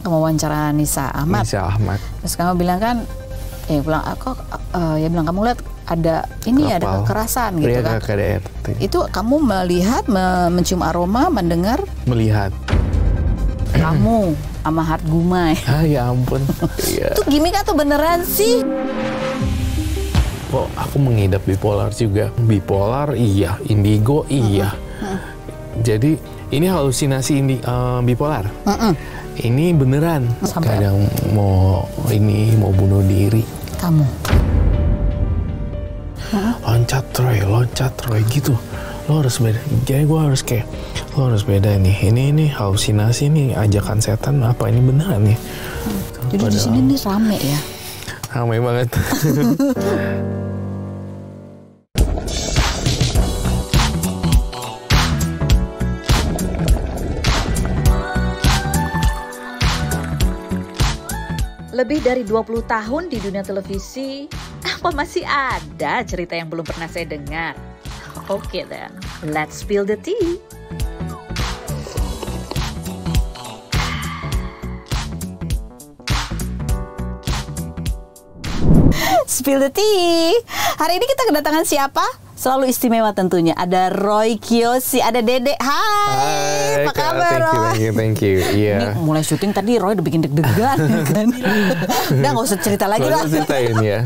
kamu wawancara Nisa Ahmad. Nisa Ahmad. Terus kamu bilang kan, bilang kamu lihat ada ini Kapal. ada kekerasan gitu kan. KDRT. Itu kamu melihat, mencium aroma, mendengar. Melihat. Kamu sama Hart Gumai. Ya ampun. Iya. Itu gimmick atau beneran sih? Kok aku mengidap bipolar juga. Bipolar iya, indigo iya. Jadi ini halusinasi bipolar. Ini beneran. Sampai Kadang mau bunuh diri. Kamu. Loncat Troy gitu. Lo harus beda. Jadi gue harus kayak, lo harus beda nih. Ini halusinasi nih, ajakan setan apa ini beneran nih? Jadi di sini nih rame ya. Ramai banget. Lebih dari 20 tahun di dunia televisi, apa masih ada cerita yang belum pernah saya dengar? Oke then, let's spill the tea. Spill the tea. Hari ini kita kedatangan siapa? Selalu istimewa tentunya. Ada Roy Kiyoshi, ada Dede. Hai, apa kabar Roy? Thank you. Iya. Ini mulai syuting tadi Roy udah bikin deg-degan kan. Udah nggak usah cerita lagi lah. Nggak usah ceritain ya.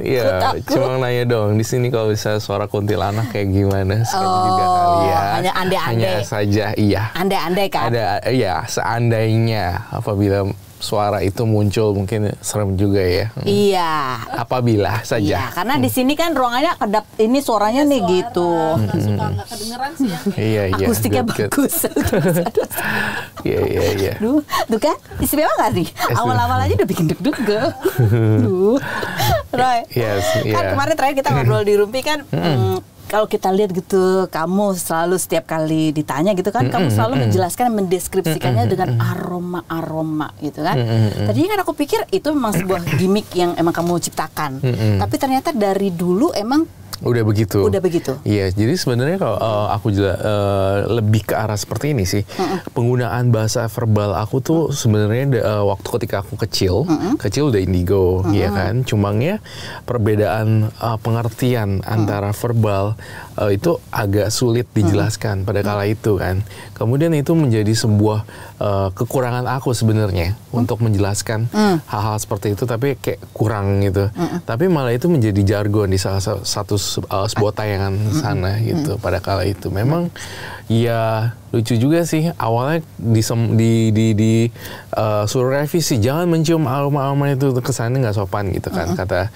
Iya, cuma nanya dong. Di sini kalau bisa suara kuntilanak kayak gimana? Juga kali ya. Hanya andai-andai. Hanya saja, iya. Andai-andai kan? Iya, seandainya apabila suara itu muncul mungkin serem juga ya. Iya. Apabila Iya, saja. karena di sini kan ruangannya kedap ini suaranya nih gitu. Suka nggak kedengeran sih ya. Iya. Akustiknya good. bagus. Iya. Duh, tuh kan istimewa nggak sih? Awal-awal aja udah bikin deg-degan. Duh, Roy. Yes, Kan kemarin terakhir kita ngobrol di Rumpi kan. Kalau kita lihat gitu, kamu selalu setiap kali ditanya gitu kan, kamu selalu menjelaskan, mendeskripsikannya dengan aroma-aroma gitu kan. Tadinya kan aku pikir itu memang sebuah gimmick yang emang kamu ciptakan. Tapi ternyata dari dulu emang Udah begitu. Iya, jadi sebenarnya kalau aku juga lebih ke arah seperti ini sih. Penggunaan bahasa verbal aku tuh sebenarnya waktu ketika aku kecil udah indigo, ya kan. Cumanya perbedaan pengertian antara verbal itu agak sulit dijelaskan pada kala itu kan. Kemudian itu menjadi sebuah kekurangan aku sebenarnya untuk menjelaskan hal-hal seperti itu, tapi kayak kurang gitu. Tapi malah itu menjadi jargon di salah satu sebuah tayangan sana gitu pada kala itu. Memang ya lucu juga sih, awalnya suruh revisi jangan mencium aroma-aroma itu, kesannya nggak sopan gitu kan, kata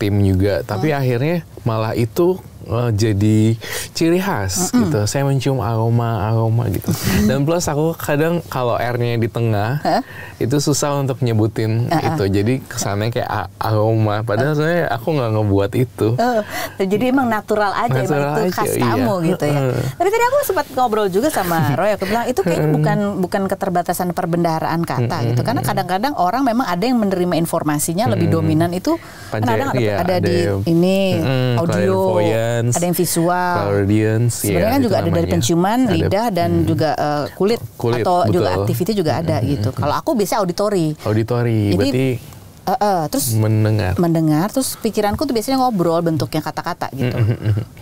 tim juga. Tapi akhirnya malah itu jadi ciri khas gitu. Saya mencium aroma gitu. Dan plus aku kadang kalau R-nya di tengah itu susah untuk nyebutin itu. Jadi kesannya kayak aroma. Padahal sebenarnya aku nggak ngebuat itu. Jadi emang natural aja, emang itu khas kamu gitu ya. Tapi tadi aku sempat ngobrol juga sama Roy, aku bilang itu kayaknya bukan keterbatasan perbendaharaan kata gitu. Karena kadang-kadang orang memang ada yang menerima informasinya lebih dominan itu. Kadang ada di ini audio, ada yang visual. Sebenarnya kan juga ada dari penciuman, lidah dan juga kulit atau juga activity juga ada gitu. Kalau aku biasanya auditori. Jadi, berarti terus mendengar, terus pikiranku tuh biasanya ngobrol, bentuknya kata-kata gitu.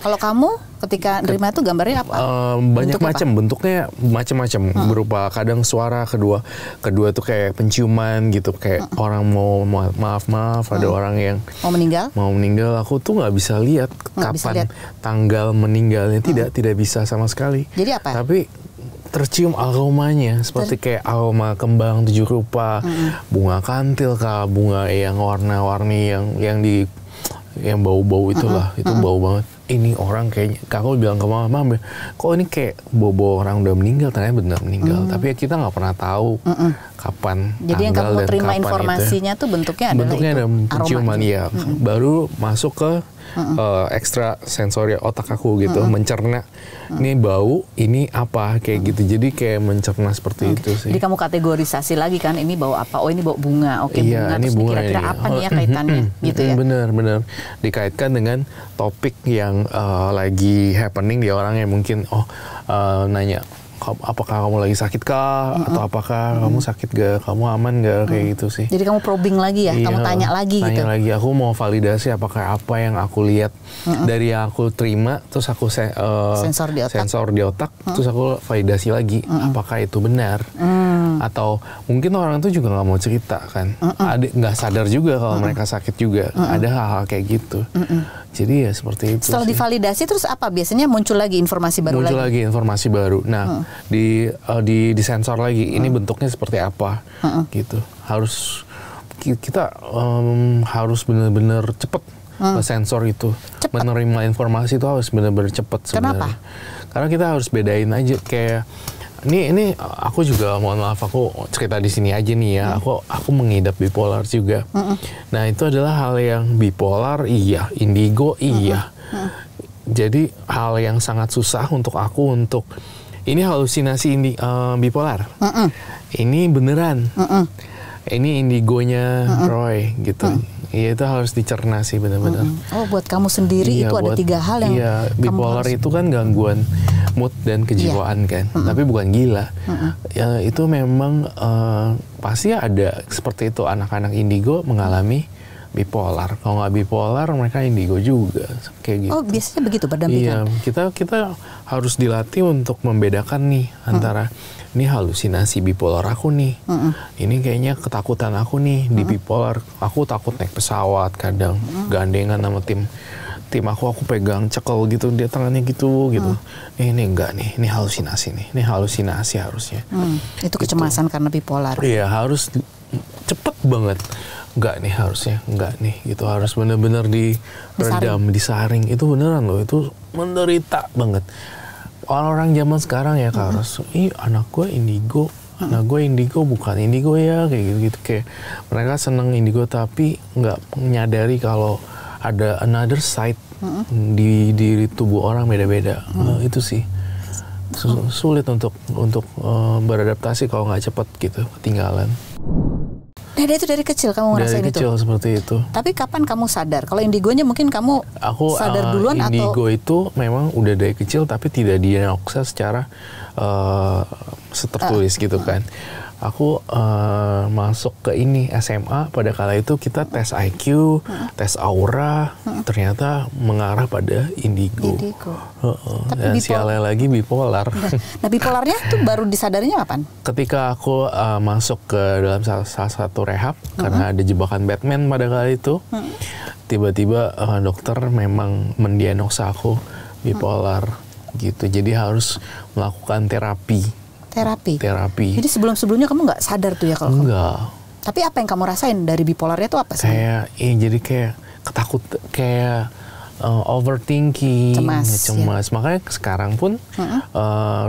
Kalau kamu ketika nerima itu gambarnya apa? Banyak macam, bentuknya macam-macam, berupa kadang suara, kedua tuh kayak penciuman gitu, kayak orang mau maaf, ada orang yang mau meninggal, aku tuh nggak bisa lihat kapan tanggal meninggalnya, tidak bisa sama sekali. Jadi apa? Tapi tercium aromanya seperti kayak aroma kembang 7 rupa, bunga kantil kah, bunga yang warna-warni yang bau-bau itulah, itu bau banget. Ini orang kayaknya, aku bilang ke mama, kok ini kayak bau orang udah meninggal, ternyata benar meninggal. Tapi kita nggak pernah tahu kapan. Jadi yang kamu terima informasinya tuh bentuknya adalah ada penciuman ya, baru masuk ke ekstra sensori otak aku gitu, mencerna ini bau, ini apa, kayak gitu. Jadi kayak mencerna seperti itu sih. Jadi kamu kategorisasi lagi kan, ini bau apa? Oh ini bau bunga, oke bunga. Ini terus bunga, kira-kira apa nih ya kaitannya gitu ya? Bener, dikaitkan dengan topik yang lagi happening di orang yang mungkin nanya, apakah kamu lagi sakit kah, atau apakah kamu sakit gak, kamu aman gak, kayak gitu sih. Jadi kamu probing lagi ya, kamu tanya lagi gitu. Tanya lagi, aku mau validasi apakah apa yang aku lihat dari yang aku terima, terus aku sensor di otak, terus aku validasi lagi apakah itu benar. Atau mungkin orang itu juga nggak mau cerita kan, nggak sadar juga kalau mereka sakit juga, ada hal-hal kayak gitu. Jadi ya seperti itu. Setelah divalidasi terus apa? Biasanya muncul lagi informasi baru. Muncul lagi informasi baru. Nah, di sensor lagi. Ini bentuknya seperti apa? Gitu. Kita harus benar-benar cepat sensor itu. Menerima informasi itu harus benar-benar cepat sebenarnya. Kenapa? Karena kita harus bedain aja kayak ini aku juga mohon maaf aku cerita di sini aja nih ya. Aku mengidap bipolar juga. Nah, itu adalah hal yang bipolar iya, indigo iya. Jadi hal yang sangat susah untuk aku untuk ini halusinasi bipolar. Ini beneran. Ini indigonya Roy gitu. Iya, itu harus dicerna sih benar-benar. Oh, buat kamu sendiri itu ada 3 hal yang bipolar itu kan gangguan mood dan kejiwaan kan, tapi bukan gila. Ya, itu memang pasti ada seperti itu, anak-anak indigo mengalami bipolar. Kalau nggak bipolar, mereka indigo juga kayak gitu. Oh, biasanya begitu berdampingan. Iya, kita harus dilatih untuk membedakan nih antara ini halusinasi bipolar aku nih. Ini kayaknya ketakutan aku nih di bipolar. Aku takut naik pesawat kadang gandengan sama tim aku pegang cekel gitu dia tangannya gitu. Ini enggak nih, ini halusinasi nih. Ini halusinasi harusnya. Itu kecemasan karena bipolar. Iya, harus cepet banget. Enggak nih harusnya, enggak nih gitu, harus benar-benar diredam, disaring. Itu beneran loh, itu menderita banget. Orang-orang zaman sekarang ya Kak Ros, anak gue indigo, bukan indigo ya, kayak gitu-gitu. Kayak mereka seneng indigo tapi nggak menyadari kalau ada another side di tubuh orang beda-beda. Itu sih sulit untuk beradaptasi kalau nggak cepat gitu, ketinggalan. Nah, itu dari kecil kamu ngerasain itu? Dari kecil seperti itu. Tapi kapan kamu sadar? Kalau indigonya mungkin kamu sadar duluan indigo atau? Itu memang udah dari kecil tapi tidak didiagnosa secara tertulis gitu kan. Aku masuk ke ini SMA pada kala itu kita tes IQ, tes aura, ternyata mengarah pada indigo. Dan sialnya lagi bipolar. Nah, bipolarnya tuh baru disadarinya kapan? Ketika aku masuk ke dalam salah satu rehab, karena ada jebakan Batman pada kala itu, tiba-tiba dokter memang mendiagnosa aku bipolar gitu. Jadi harus melakukan terapi. Jadi sebelum-sebelumnya kamu nggak sadar tuh ya kalau enggak. Tapi apa yang kamu rasain dari bipolarnya itu apa sih? Jadi kayak kayak overthinking, cemas. Ya. Makanya sekarang pun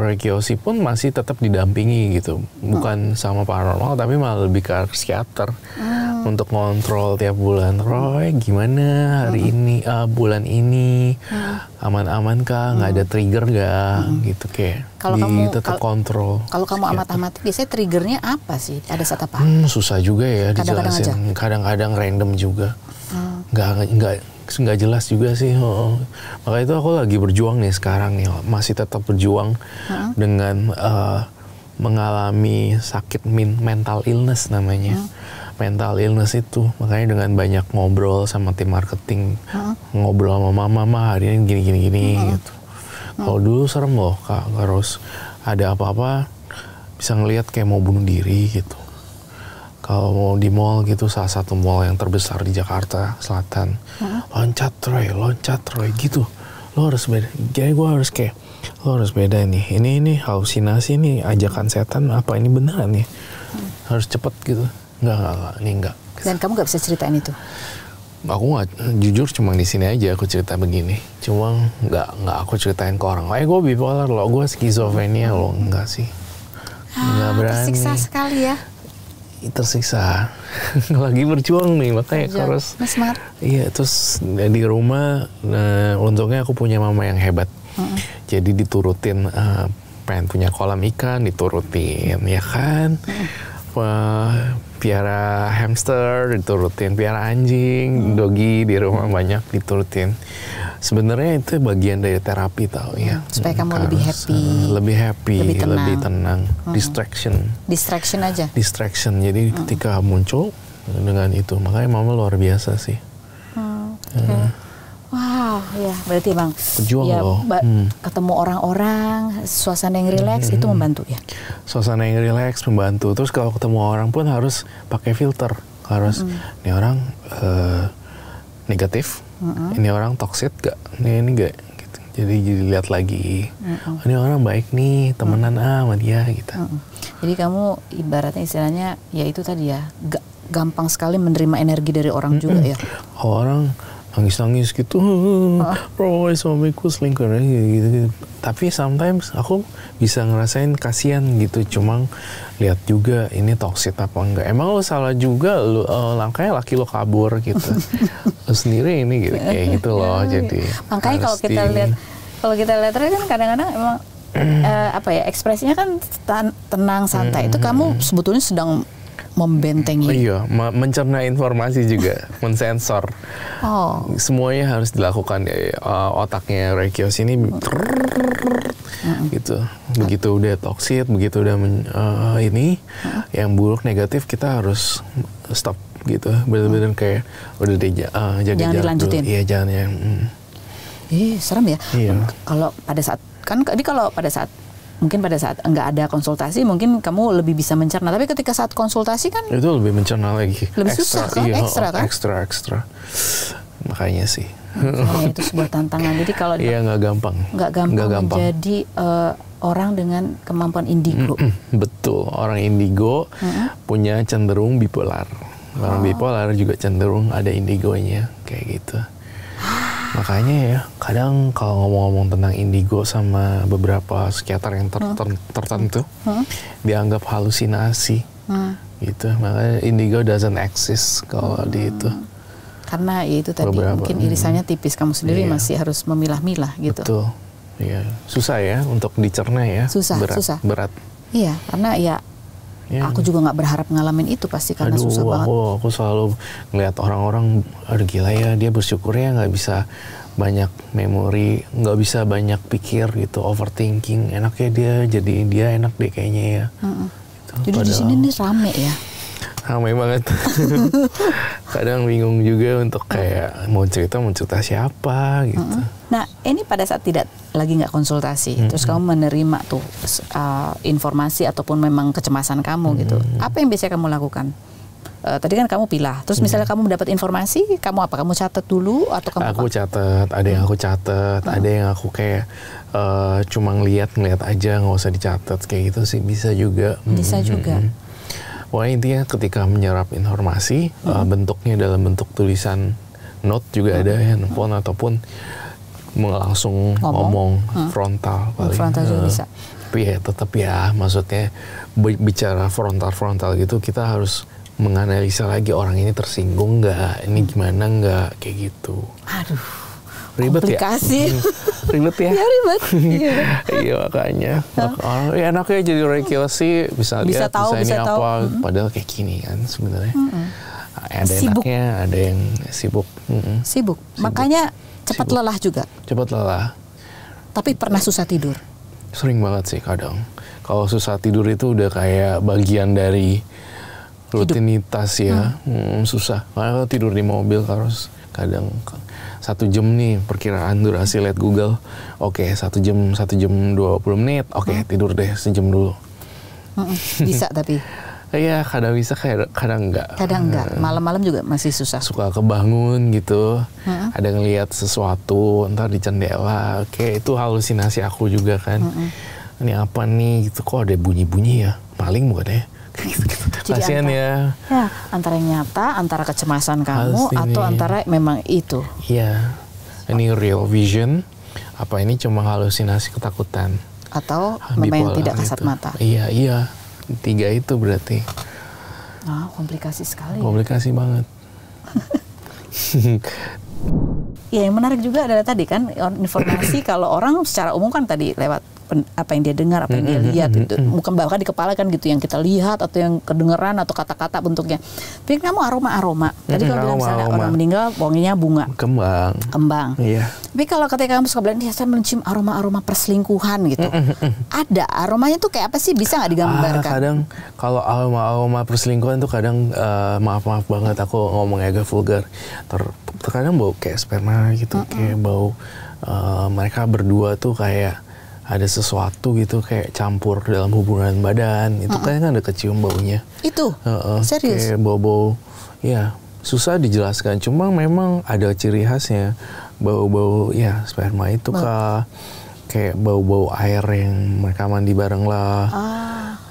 Reikiosi pun masih tetap didampingi gitu. Bukan sama paranormal tapi malah lebih ke psikiater. Untuk ngontrol tiap bulan, Roy gimana hari ini, bulan ini aman-aman kah, nggak ada trigger nggak, gitu kayak tetap kontrol. Kalau kamu amati biasanya triggernya apa sih, pada saat apa? Susah juga ya dijelasin, kadang-kadang random juga, nggak jelas juga sih. Makanya itu aku lagi berjuang nih sekarang nih, masih tetap berjuang dengan mengalami sakit mental illness namanya. Mental illness itu, makanya dengan banyak ngobrol sama tim marketing, ngobrol sama mama hari ini gini gitu. Kalau dulu serem loh Kak, harus ada apa-apa bisa ngelihat kayak mau bunuh diri gitu. Kalau mau di mall gitu, salah satu mall yang terbesar di Jakarta Selatan, loncat Roy gitu. Lo harus beda. Jadi gue harus kayak, lo harus beda nih. Ini halusinasi nih, ajakan setan apa ini beneran nih? Harus cepet gitu. Enggak. Dan kamu nggak bisa ceritain itu? Aku nggak, jujur cuma di sini aja aku cerita begini. Cuma nggak aku ceritain ke orang. Gue bipolar loh, gue skizofrenia loh, enggak sih. Nggak berani. Tersiksa sekali ya. Tersiksa. Lagi berjuang nih, makanya harus. Iya, terus di rumah, untungnya aku punya mama yang hebat. Jadi diturutin, pengen punya kolam ikan, diturutin, ya kan. Piara hamster diturutin, piara anjing, doggy di rumah banyak diturutin. sebenarnya itu bagian dari terapi tau ya. Supaya kamu lebih happy, lebih tenang. Distraction aja. Distraction. Jadi ketika muncul dengan itu, makanya mama luar biasa sih. Wow, ya berarti Bang, pejuang ya, loh. Ketemu orang-orang, suasana yang rileks itu membantu ya. Suasana yang rileks membantu. Terus kalau ketemu orang pun harus pakai filter, harus ini orang negatif, ini orang toxic gak, ini gak, gitu. Jadi lihat lagi, ini orang baik nih, temenan sama dia gitu. Jadi kamu ibaratnya istilahnya, ya itu tadi ya, gampang sekali menerima energi dari orang juga ya. Orang nangis-nangis gitu, Roy suamiku selingkuh gitu. Tapi sometimes aku bisa ngerasain kasihan gitu, cuma lihat juga ini toxic apa enggak. Emang lo salah juga, lo langkahnya laki lo kabur gitu. Lo sendiri ini gitu, kayak gitu loh. Jadi makanya kalau kita lihat kan kadang-kadang emang apa ya, ekspresinya kan tenang santai. Itu kamu sebetulnya sedang membentengi. Iya, mencerna informasi juga, mensensor. Semuanya harus dilakukan. Otaknya Rekios ini gitu. Begitu udah toksik, begitu udah yang buruk negatif, kita harus stop gitu. Bener-bener kayak udah jaga jangan jarak dilanjutin. Iya, jangan yang serem ya. Iya. Kalau pada saat mungkin pada saat nggak ada konsultasi, mungkin kamu lebih bisa mencerna. Tapi ketika saat konsultasi kan itu lebih mencerna lagi. Lebih susah kan? Iya, Ekstra. Makanya sih. Itu sebuah tantangan. Jadi kalau nggak gampang. Nggak gampang menjadi orang dengan kemampuan indigo. Betul. Orang indigo punya cenderung bipolar. Orang bipolar juga cenderung ada indigonya kayak gitu. Makanya ya, kadang kalau ngomong-ngomong tentang indigo sama beberapa psikiater yang tertentu, dianggap halusinasi, gitu. Makanya indigo doesn't exist kalau di itu. Karena ya itu tadi mungkin irisannya tipis, kamu sendiri masih harus memilah-milah gitu. Betul, iya. Susah ya untuk dicerna ya. Susah. Berat. Iya, karena ya. Aku juga nggak berharap ngalamin itu pasti karena susah banget. Aku selalu ngeliat orang-orang, aduh gila ya, dia bersyukur ya nggak bisa banyak memori, nggak bisa banyak pikir gitu, overthinking. Enaknya dia enak deh kayaknya ya. Jadi di sini nih rame ya. Ramai banget. Kadang bingung juga untuk kayak mau cerita siapa gitu. Nah ini pada saat lagi nggak konsultasi, terus kamu menerima tuh informasi ataupun memang kecemasan kamu gitu. Apa yang biasanya kamu lakukan? Tadi kan kamu pilah, terus misalnya kamu mendapat informasi, kamu apa? Kamu catat dulu atau kamu Aku catat, ada yang aku catat, ada yang aku kayak cuma ngeliat aja, nggak usah dicatat kayak gitu sih, bisa juga. Bisa juga. Wah, intinya ketika menyerap informasi, bentuknya dalam bentuk tulisan note juga ada, handphone ataupun langsung ngomong frontal. Frontal juga bisa. Tapi ya tetap ya, maksudnya bicara frontal gitu, kita harus menganalisa lagi orang ini tersinggung nggak, ini gimana nggak, kayak gitu. Aduh. Ribet komplikasi. Ya? Ribet ya? Ya ribet. Iya makanya. Ya enaknya jadi Rekios sih bisa lihat bisa apa. Padahal kayak gini kan sebenarnya. Ada enaknya, ada yang sibuk. Sibuk. Makanya cepat lelah juga. Cepat lelah. Tapi pernah susah tidur? Sering banget sih kadang. Kalau susah tidur itu udah kayak bagian dari rutinitas ya. Susah. Karena kalau tidur di mobil harus kadang 1 jam nih perkiraan durasi, lihat Google. Oke, 1 jam 20 menit. Oke, tidur deh sejam dulu. Bisa tapi. Iya, kadang bisa, kadang enggak. Kadang enggak. Malam-malam juga masih susah. Suka kebangun gitu. Ada ngelihat sesuatu entar di jendela. Oke, itu halusinasi aku juga kan. Ini apa nih gitu, kok ada bunyi-bunyi ya? Maling bukan ya? Gitu. Kasian ya. Antara yang nyata, antara kecemasan kamu atau antara memang itu. Iya. Ini real vision. Apa ini cuma halusinasi ketakutan? Atau memang yang tidak kasat mata? Iya. 3 itu berarti. Komplikasi sekali. Komplikasi banget. Ya, yang menarik juga adalah tadi kan informasi kalau orang secara umum kan tadi lewat apa yang dia dengar, apa yang dia lihat. Bukan bahkan di kepala kan gitu yang kita lihat atau yang kedengeran atau kata-kata bentuknya. Tapi kamu aroma. Tadi kamu bilang misalnya orang meninggal wanginya bunga. Kembang. Iya. Tapi kalau ketika kamu suka bilang, saya mencium aroma perselingkuhan gitu. Ada aromanya tuh kayak apa sih? Bisa nggak digambarkan? Kadang kalau aroma perselingkuhan tuh kadang maaf banget aku ngomong agak vulgar. Terkadang bau kayak sperma gitu, kayak bau mereka berdua tuh kayak ada sesuatu gitu kayak campur dalam hubungan badan. Itu kan ada kecium baunya. Itu? Serius? Kayak bau-bau, ya susah dijelaskan. Cuma memang ada ciri khasnya. Bau-bau ya sperma itu kayak bau-bau air yang mereka mandi bareng lah.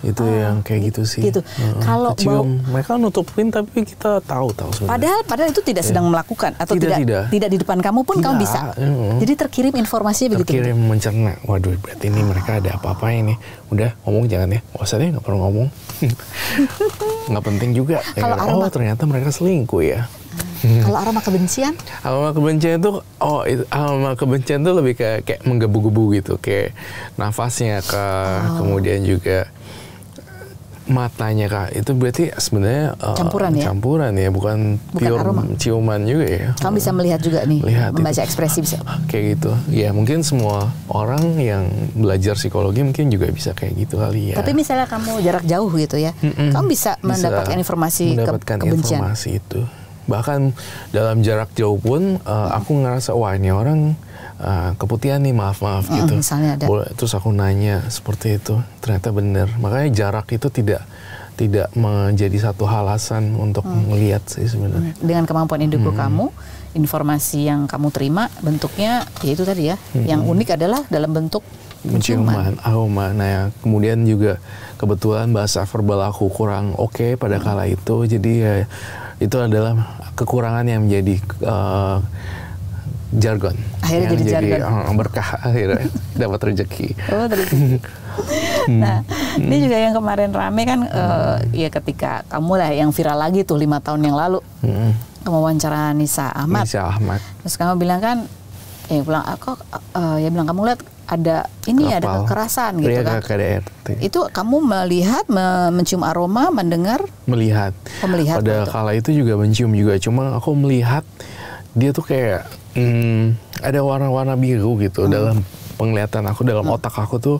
Itu yang kayak gitu sih. Gitu. Kalau bau mereka nutupin tapi kita tahu sebenarnya. Padahal itu tidak sedang melakukan atau tidak di depan kamu pun kamu bisa. Jadi terkirim informasinya begitu. Terkirim mencerna. Waduh, berarti ini mereka ada apa-apa ini. Udah ngomong jangan ya. Usahanya nggak perlu ngomong. Nggak penting juga. Oh ternyata mereka selingkuh ya. Kalau aroma kebencian? Aroma kebencian tuh lebih kayak menggebu-gebu gitu, kayak nafasnya kemudian juga matanya itu berarti sebenarnya campuran ya, bukan pure aroma. Ciuman juga ya. Kamu bisa melihat juga nih, membaca ekspresi bisa. Kayak gitu. Ya mungkin semua orang yang belajar psikologi mungkin juga bisa kayak gitu kali ya. Tapi misalnya kamu jarak jauh gitu ya, kamu bisa mendapatkan informasi kebencian. Informasi itu. Bahkan dalam jarak jauh pun aku ngerasa wah ini orang keputihan nih, maaf gitu. Misalnya ada. Terus aku nanya seperti itu, ternyata benar. Makanya jarak itu tidak menjadi satu alasan untuk melihat sih sebenarnya. Dengan kemampuan indigo kamu, informasi yang kamu terima bentuknya ya itu tadi ya. Yang unik adalah dalam bentuk menciuman, aroma. Nah ya, kemudian juga kebetulan bahasa verbal aku kurang oke pada kala itu, jadi ya itu adalah kekurangan yang menjadi jargon. Akhirnya jadi jargon. Berkah akhirnya dapat rezeki. Nah, ini juga yang kemarin rame kan, ya ketika kamu lah yang viral lagi tuh 5 tahun yang lalu, kamu wawancara Nisa Ahmad. Terus kamu bilang kan, bilang kamu lihat ada kekerasan gitu kan. Itu kamu melihat, mencium aroma, mendengar? Melihat. Pada kala itu juga mencium juga, cuma aku melihat dia tuh kayak ada warna-warna biru gitu dalam penglihatan aku, dalam otak aku tuh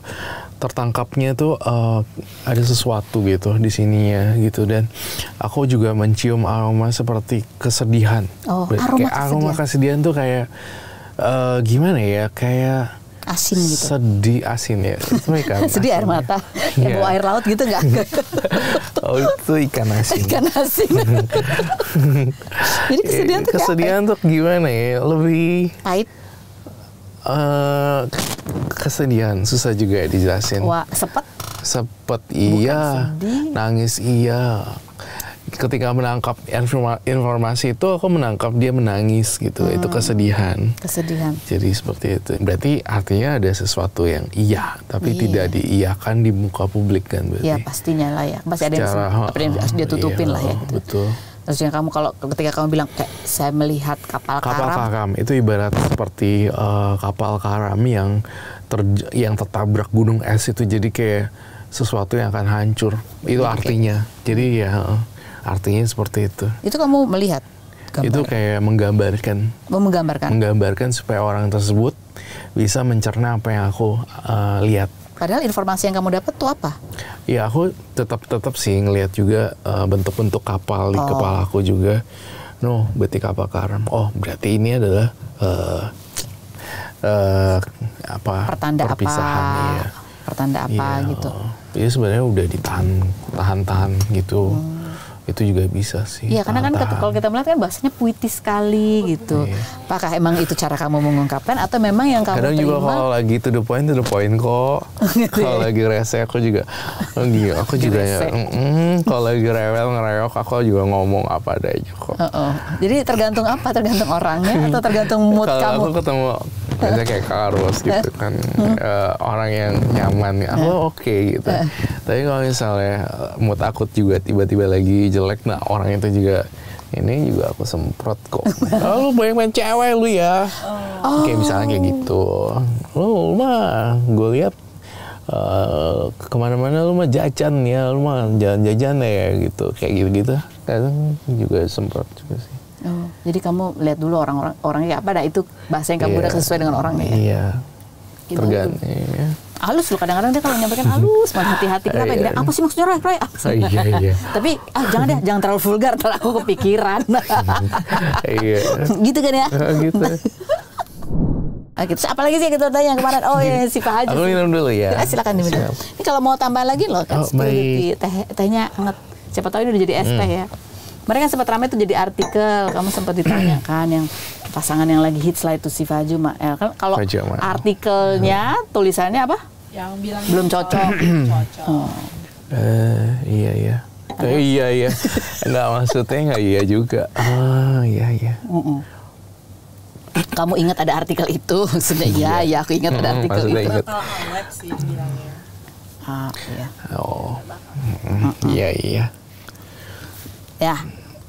tertangkapnya tuh ada sesuatu gitu di sininya gitu, dan aku juga mencium aroma seperti kesedihan. Aroma kesedihan tuh kayak gimana ya, kayak asin gitu. Sedih asin ya. Itu ikan sedih air mata. Kayak bau air laut gitu nggak? Itu ikan asin. Ikan asin. Jadi kesedihan tuh gimana ya? Lebih pahit. Kesedihan susah juga dijelasin. Wah, sepet iya. Nangis iya. Ketika menangkap informasi itu, aku menangkap dia menangis gitu. Itu kesedihan. Jadi seperti itu. Berarti artinya ada sesuatu yang tapi tidak diiyakan di muka publik kan berarti. Iya, pastinya lah ya. Pasti ada yang harus dia tutupin lah ya. Gitu. Betul. Terus yang kamu ketika kamu bilang kayak saya melihat kapal karam itu ibarat seperti kapal karam yang tertabrak gunung es itu, jadi kayak sesuatu yang akan hancur. Itu artinya. Jadi ya artinya seperti itu. Itu kamu melihat gambar? Itu kayak menggambarkan supaya orang tersebut bisa mencerna apa yang aku lihat. Padahal informasi yang kamu dapat tuh apa? Ya aku tetap sih ngelihat juga bentuk-bentuk kapal di kepala aku juga. Berarti kapal karam. Berarti ini adalah pertanda perpisahan ya. Pertanda apa gitu. Jadi sebenarnya udah ditahan gitu. Itu juga bisa sih. Iya, karena kan kalau kita melihat kan bahasanya puitis sekali gitu. Apakah emang itu cara kamu mengungkapkan atau memang yang kamu kadang terima? Kadang juga kalau lagi to the point kok. Kalau lagi rese aku juga aku juga ya. Kalau lagi rewel ngereok aku juga ngomong apa adanya kok. Jadi tergantung apa? Tergantung orangnya atau tergantung mood kamu? Kalau aku ketemu biasanya kayak Carlos gitu kan, orang yang nyaman, aku oke gitu. Tapi kalau misalnya mood aku juga tiba-tiba lagi jelek, orang itu juga ini juga aku semprot kok. Lu banyak main cewek lu ya. Kayak misalnya kayak gitu. Lu mah gue lihat kemana-mana lu mah jajan ya, lu mah jajan-jajan ya gitu, kayak gitu-gitu. Kadang juga sempat juga sih. Oh, jadi kamu lihat dulu orangnya apa, dah itu bahasa yang kamu udah sesuai dengan orangnya ya? Iya, tergantung. Ya. Halus loh, kadang-kadang dia kalau nyampaikan halus, malah hati-hati. Kenapa? Dia, apa sih maksudnya Roy? Iya. Tapi jangan deh, jangan terlalu vulgar, ntar aku kepikiran. Iya. Gitu kan ya? Gitu. Oke, terus apalagi sih yang kita tanya kemarin? Oh ya, si Pak Haji. Aku minum dulu ya. Silakan diminum. Ini kalau mau tambah lagi loh, kan tehnya hangat. Siapa tahu ini udah jadi es teh ya. Mereka sempat ramai tuh jadi artikel, kamu sempat ditanyakan yang pasangan yang lagi hits lah itu si Faju Mael. Kan kalau artikelnya tulisannya apa? Yang bilang belum cocok. Iya. Iya. Enggak, maksudnya enggak iya juga. Iya. Kamu ingat ada artikel itu? Maksudnya ya aku ingat ada artikel itu. total awet sih bilangnya. Iya. Iya. Ya,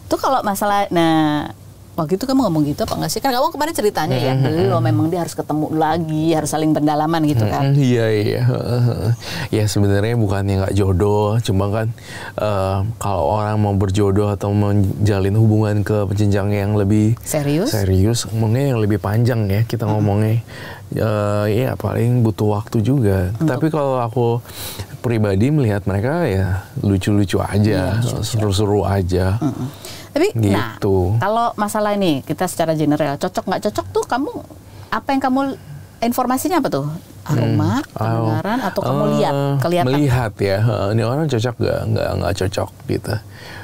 tuh kalau masalah, nah waktu itu kamu ngomong gitu apa enggak sih? Kan kamu kemarin ceritanya ya, memang dia harus ketemu lagi, harus saling pendalaman gitu kan? Iya. Ya sebenarnya bukannya nggak jodoh, cuma kan kalau orang mau berjodoh atau menjalin hubungan ke jenjang yang lebih serius, mungkin yang lebih panjang ya kita ngomongnya. Ya paling butuh waktu juga. Tapi kalau aku pribadi melihat mereka ya lucu-lucu aja, seru-seru aja. Tapi gitu. Nah, kalau masalah ini kita secara general cocok nggak cocok tuh kamu apa yang kamu informasinya apa tuh? Aroma, pendengaran, atau kamu kelihatan? Melihat ya, ini orang cocok nggak cocok gitu.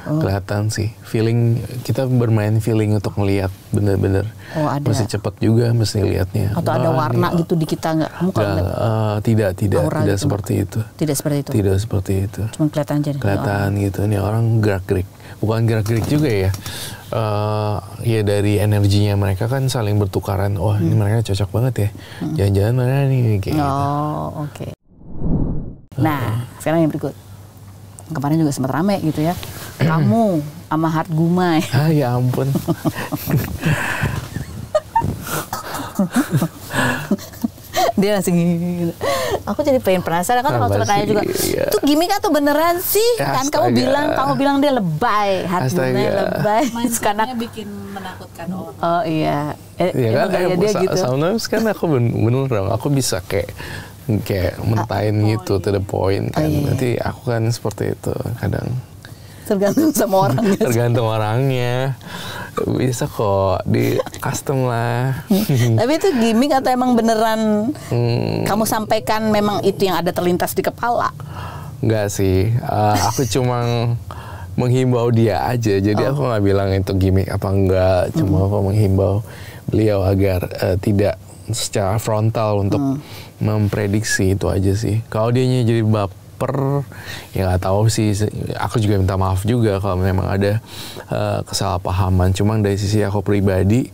Kelihatan sih, feeling, kita bermain feeling untuk melihat bener-bener. Mesti cepat juga, mesti lihatnya. Atau ada warna gitu di kita nggak? Tidak gitu, seperti itu. Tidak seperti itu. Cuma kelihatan aja. Kelihatan gitu, ini orang gerak-gerik. Bukan gerak-gerik juga ya. Ya dari energinya mereka kan saling bertukaran. Oh ini mereka cocok banget ya. Jangan-jangan mana nih kayak gitu. Oke. Nah sekarang yang berikut. Kemarin juga sempat rame gitu ya. Kamu sama Hart Gumai. Ya ampun. Dia langsung gitu. Aku jadi pengen penasaran kan kalau tanya juga. Itu gimmick atau beneran sih? Kan kamu bilang dia lebay, Hart Gumai lebay. Karena bikin menakutkan orang. Oh iya. Iya kan dia gitu. Sometimes kan aku bener aku bisa kayak mentain gitu to the point kan. Nanti aku kan seperti itu kadang. Tergantung sama orangnya. Tergantung orangnya. Bisa kok di custom lah. Tapi itu gimmick atau emang beneran kamu sampaikan memang itu yang ada terlintas di kepala? Enggak sih. Aku cuma menghimbau dia aja. Jadi aku nggak bilang itu gimmick apa enggak. Cuma aku menghimbau beliau agar tidak secara frontal untuk memprediksi, itu aja sih. Kalau dianya jadi baper, ya nggak tahu sih. Aku juga minta maaf juga kalau memang ada kesalahpahaman. Cuma dari sisi aku pribadi,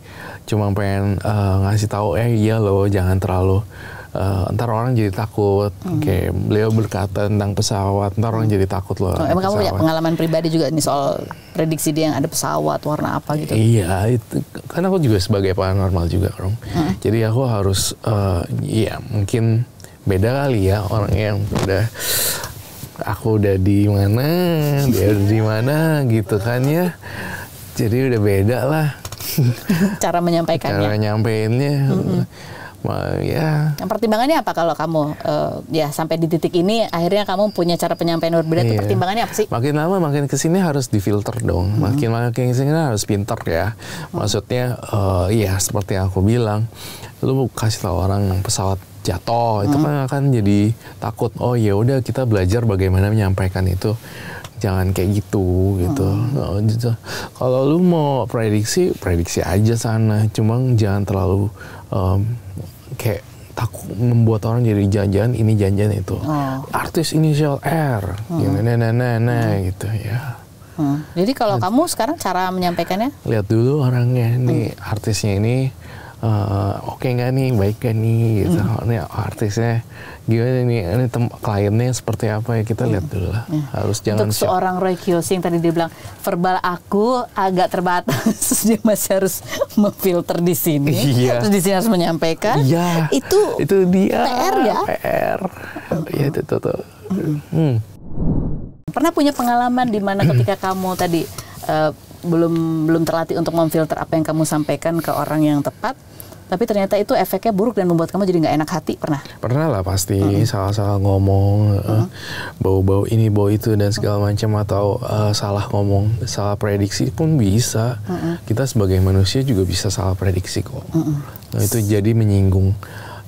cuma pengen ngasih tahu, iya loh, jangan terlalu. Ntar orang jadi takut. Kayak beliau berkata tentang pesawat, ntar orang jadi takut loh. Emang kamu punya pengalaman pribadi juga nih soal prediksi dia yang ada pesawat warna apa gitu? Iya, itu kan aku juga sebagai paranormal juga, Rom. Jadi aku harus, ya mungkin beda kali ya orang yang aku udah di mana, dia udah di mana gitu kan ya. Jadi udah beda lah. Cara menyampaikannya. Cara nyampeinnya. Ya. Pertimbangannya apa kalau kamu ya sampai di titik ini akhirnya kamu punya cara penyampaian berbeda? Itu pertimbangannya apa sih? Makin lama makin kesini harus difilter dong. Makin kesini harus pinter ya. Maksudnya ya seperti yang aku bilang, lu kasih tahu orang pesawat jatuh itu kan akan jadi takut. Oh ya udah, kita belajar bagaimana menyampaikan itu. Jangan kayak gitu. Kalau lu mau prediksi aja sana. Cuma jangan terlalu kayak takut membuat orang jadi janjian ini janjian itu. Artis inisial R, gitu ya. Jadi kalau kamu sekarang cara menyampaikannya? Lihat dulu orangnya, nih artisnya ini oke nggak nih, baik nggak nih, gitu. Ini artisnya gimana nih, ini kliennya seperti apa ya, kita lihat dulu lah. Harus jangan. Untuk seorang Roy Kiyoshi yang tadi dia bilang verbal aku agak terbatas, dia masih harus memfilter di sini, terus di sini harus menyampaikan. Itu dia PR ya. PR. Ya itu tuh. Pernah punya pengalaman di mana ketika kamu tadi belum terlatih untuk memfilter apa yang kamu sampaikan ke orang yang tepat, tapi ternyata itu efeknya buruk dan membuat kamu jadi nggak enak hati, pernah? Pernah lah pasti, salah-salah ngomong, bau-bau ini, bau itu dan segala macam, atau salah ngomong, salah prediksi pun bisa. Kita sebagai manusia juga bisa salah prediksi kok. Nah, itu jadi menyinggung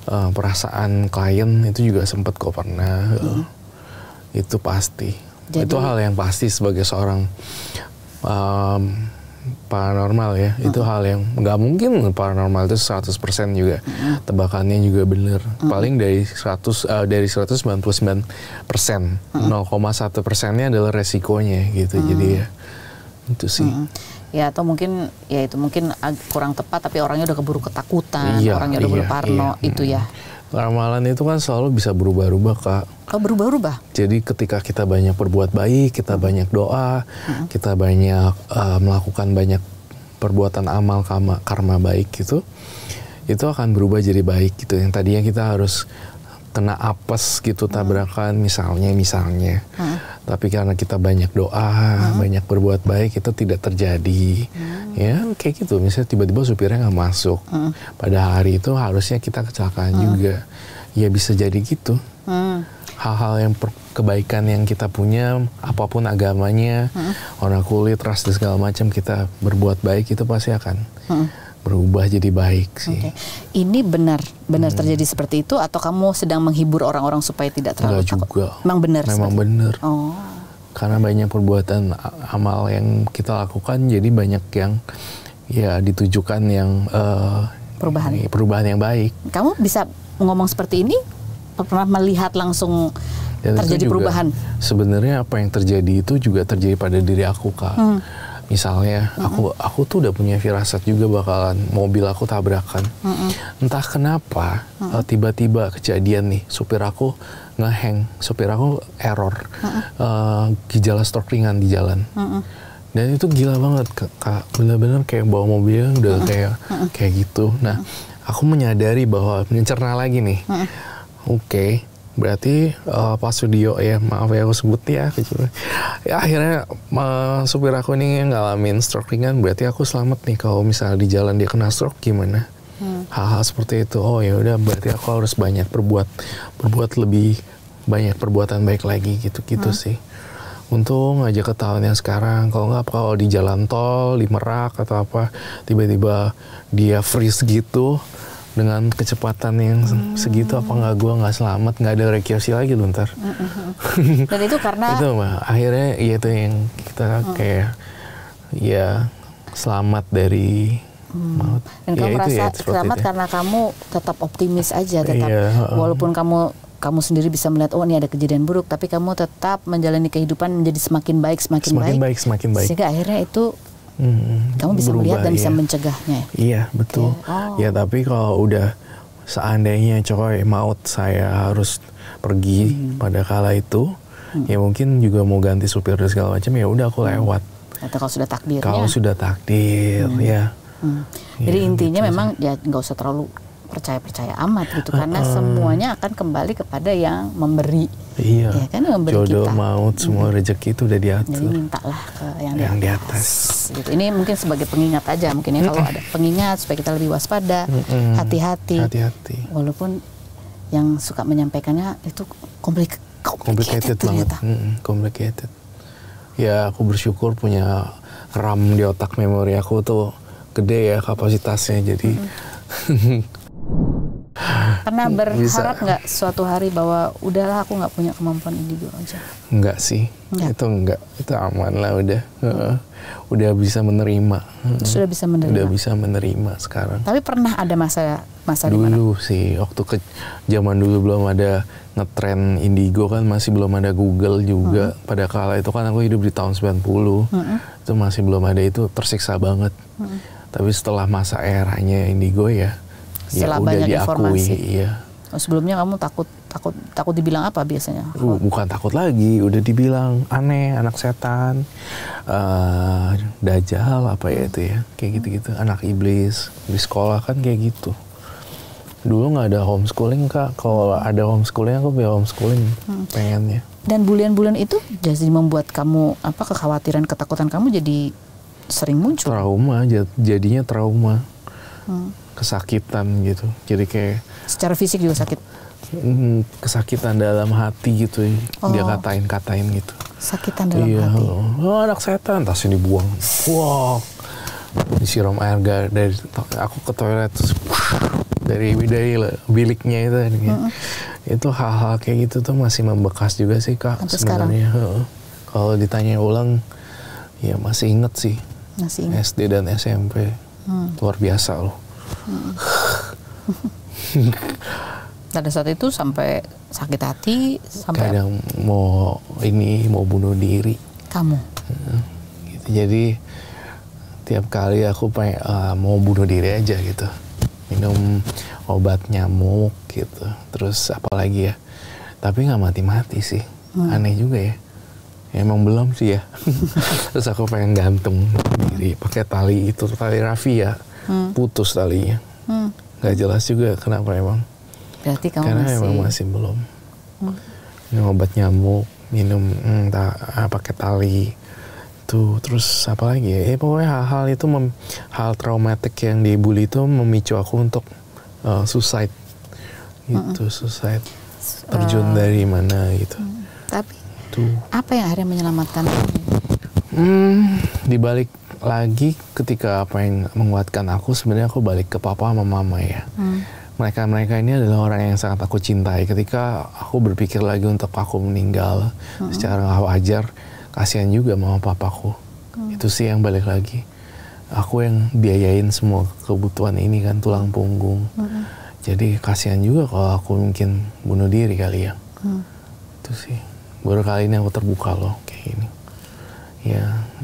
perasaan klien, itu juga sempat kok pernah. Itu pasti. Jadi, itu hal yang pasti sebagai seorang paranormal ya, itu hal yang nggak mungkin paranormal itu 100% juga, tebakannya juga bener, paling dari 199%, 0,1%-nya adalah resikonya gitu, jadi ya itu sih. Ya atau mungkin ya itu mungkin kurang tepat, tapi orangnya udah keburu ketakutan, orangnya udah keburu parno, itu ya. Ramalan itu kan selalu bisa berubah-ubah, Kak. Oh, berubah-ubah? Jadi ketika kita banyak berbuat baik, kita banyak doa, kita banyak melakukan banyak perbuatan amal karma baik gitu, itu akan berubah jadi baik gitu. Yang tadinya kita harus kena apes gitu, tabrakan misalnya. Tapi karena kita banyak doa, banyak berbuat baik, itu tidak terjadi. Ya kayak gitu, misalnya tiba-tiba supirnya nggak masuk. Pada hari itu harusnya kita kecelakaan juga. Ya bisa jadi gitu. Hal-hal yang kebaikan yang kita punya, apapun agamanya, warna kulit, ras dan segala macam, kita berbuat baik itu pasti akan berubah jadi baik sih. Ini benar terjadi seperti itu, atau kamu sedang menghibur orang-orang supaya tidak terlalu takut? Juga. Memang benar. Memang benar. Karena banyak perbuatan amal yang kita lakukan, jadi banyak yang ya ditujukan yang perubahan yang baik. Kamu bisa ngomong seperti ini? Pernah melihat langsung dan terjadi perubahan? Sebenarnya apa yang terjadi itu juga terjadi pada diri aku, Kak. Misalnya aku tuh udah punya firasat juga bakalan mobil aku tabrakan. Entah kenapa tiba-tiba kejadian nih, supir aku ngehang, supir aku error, gejala stroke ringan di jalan. Dan itu gila banget, Kak. Bener-bener kayak bawa mobilnya udah kayak gitu. Nah, aku menyadari bahwa mencerna lagi nih. Oke, berarti pas video ya, maaf ya aku sebut ya, akhirnya supir aku ini ngalamin stroke ringan, berarti aku selamat nih. Kalau misalnya di jalan dia kena stroke gimana? Hal-hal seperti itu. Oh ya udah, berarti aku harus banyak berbuat lebih banyak perbuatan baik lagi gitu sih. Untung aja ketahuan yang sekarang. Kalau di jalan tol, di Merak atau apa, tiba-tiba dia freeze gitu dengan kecepatan yang segitu, apa gue nggak selamat, nggak ada rekyosi lagi tuh ntar. Dan itu karena itu akhirnya ya itu yang kita kayak ya selamat dari maut. Dan kamu merasa selamat karena kamu tetap optimis aja, tetap walaupun kamu sendiri bisa melihat, oh ini ada kejadian buruk, tapi kamu tetap menjalani kehidupan menjadi semakin baik. Sehingga akhirnya itu kamu bisa melihat dan bisa mencegahnya. Iya, betul. Ya tapi kalau udah seandainya maut saya harus pergi pada kala itu, ya mungkin juga mau ganti supir dan segala macam, ya udah aku lewat. Atau kalau sudah takdirnya. Kalau sudah takdir, ya. Jadi intinya gitu, memang ya nggak usah terlalu percaya amat gitu, karena semuanya akan kembali kepada yang memberi. Iya. Ya kan, yang memberi jodoh, kita. Maut, semua rezeki itu udah diatur. Jadi mintalah ke yang di atas. Gitu. Ini mungkin sebagai pengingat aja, mungkin ya, kalau ada pengingat supaya kita lebih waspada, hati-hati. Walaupun yang suka menyampaikannya itu complicated banget. Complicated. Ya aku bersyukur punya RAM di otak memori aku tuh gede ya kapasitasnya, jadi pernah berharap nggak suatu hari bahwa udahlah aku nggak punya kemampuan indigo aja? Enggak sih, itu aman lah udah. Udah bisa menerima. Sudah bisa menerima. Udah bisa menerima sekarang. Tapi pernah ada masa dulu dimana? Sih, waktu zaman dulu belum ada ngetren indigo kan, masih belum ada Google juga. Pada kala itu kan aku hidup di tahun 90. Itu masih belum ada, itu tersiksa banget. Tapi setelah masa eranya indigo ya setelah udah banyak diakui. Informasi. Iya. Sebelumnya kamu takut dibilang apa biasanya? Bukan takut lagi, udah dibilang aneh, anak setan, dajjal apa ya itu ya, kayak gitu-gitu, anak iblis. Di sekolah kan kayak gitu. Dulu nggak ada homeschooling Kak. Kalau ada homeschooling aku biar homeschooling pengennya. Dan bulan-bulan itu jadi membuat kamu kekhawatiran, ketakutan kamu jadi sering muncul. Trauma, jadinya trauma. Kesakitan gitu. Jadi kayak secara fisik juga sakit. Kesakitan dalam hati gitu. Dia katain gitu. Sakitan dalam hati. Oh, anak setan, tasnya dibuang. Wow. Disiram air dari aku ke toilet terus dari biliknya itu itu hal-hal kayak gitu tuh masih membekas juga sih Kak sebenarnya. Kalau ditanya ulang ya masih inget sih. Masih inget. SD dan SMP luar biasa loh. Pada saat itu sampai sakit hati, sampai kadang mau bunuh diri. Kamu? Gitu. Jadi tiap kali aku mau bunuh diri aja gitu, minum obat nyamuk gitu, terus apalagi ya, tapi nggak mati-mati sih, aneh juga ya, emang belum sih ya. Terus aku pengen gantung diri pakai tali rafia ya, putus talinya, nggak jelas juga kenapa emang. Berarti kamu karena emang masih belum. Minum obat nyamuk, minum pakai tali. Tuh, terus apa lagi ya? Pokoknya hal-hal itu hal traumatik yang dibully itu memicu aku untuk suicide. Gitu, suicide. Terjun dari mana gitu. Tapi tuh. Apa yang akhirnya menyelamatkan? Dibalik lagi ketika apa yang menguatkan aku, sebenarnya aku balik ke papa sama mama ya. Mereka ini adalah orang yang sangat aku cintai. Ketika aku berpikir lagi untuk aku meninggal secara nggak wajar, kasihan juga mama papaku. Itu sih yang balik lagi. Aku yang biayain semua kebutuhan ini kan, tulang punggung. Jadi kasihan juga kalau aku mungkin bunuh diri kali ya. Itu sih. Baru kali ini aku terbuka loh kayak gini.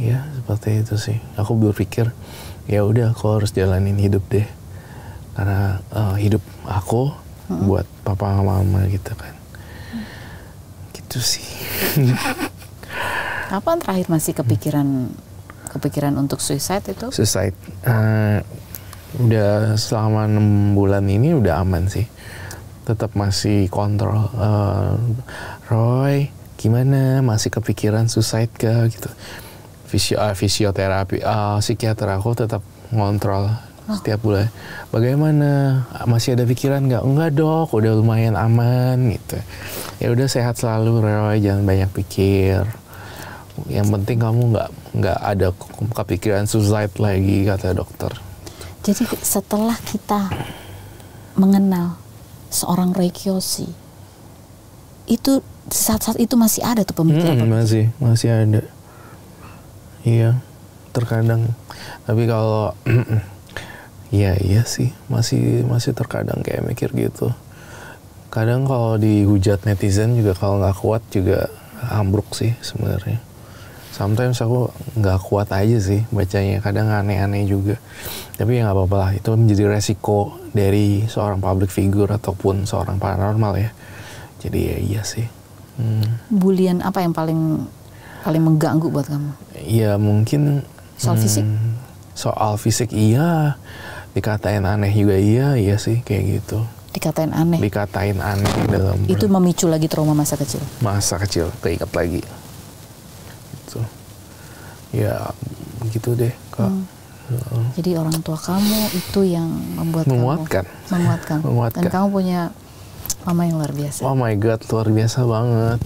Ya seperti itu sih. Aku berpikir ya udah aku harus jalanin hidup deh. Karena hidup aku buat papa sama mama gitu kan. Gitu sih. Kapan terakhir masih kepikiran untuk suicide itu? Suicide, udah selama 6 bulan ini udah aman sih. Tetap masih kontrol. Roy, gimana? Masih kepikiran suicide kah? Gitu. Fisioterapi, psikiater aku tetap ngontrol setiap bulan. Bagaimana? Masih ada pikiran nggak? Enggak dok, udah lumayan aman gitu. Ya udah sehat selalu Roy, jangan banyak pikir. Yang penting kamu nggak ada kepikiran suicide lagi kata dokter. Jadi setelah kita mengenal seorang Roy Kiyoshi, itu saat-saat itu masih ada tuh pemikiran? Masih ada. Iya, terkadang. Tapi kalau iya sih masih terkadang kayak mikir gitu. Kadang kalau dihujat netizen juga kalau nggak kuat juga ambruk sih sebenarnya. Sometimes aku nggak kuat aja sih bacanya, kadang aneh-aneh juga. Tapi ya nggak apa-apa lah, itu menjadi resiko dari seorang public figure ataupun seorang paranormal ya. Jadi ya iya sih. Bulian apa yang paling mengganggu buat kamu? Ya mungkin soal fisik? Soal fisik iya, dikatain aneh juga iya sih kayak gitu. Dikatain aneh dalam itu memicu lagi trauma masa kecil, keinget lagi. Ya begitu deh Kak. Jadi orang tua kamu itu yang menguatkan. Dan kamu punya mama yang luar biasa. Oh my god, luar biasa banget.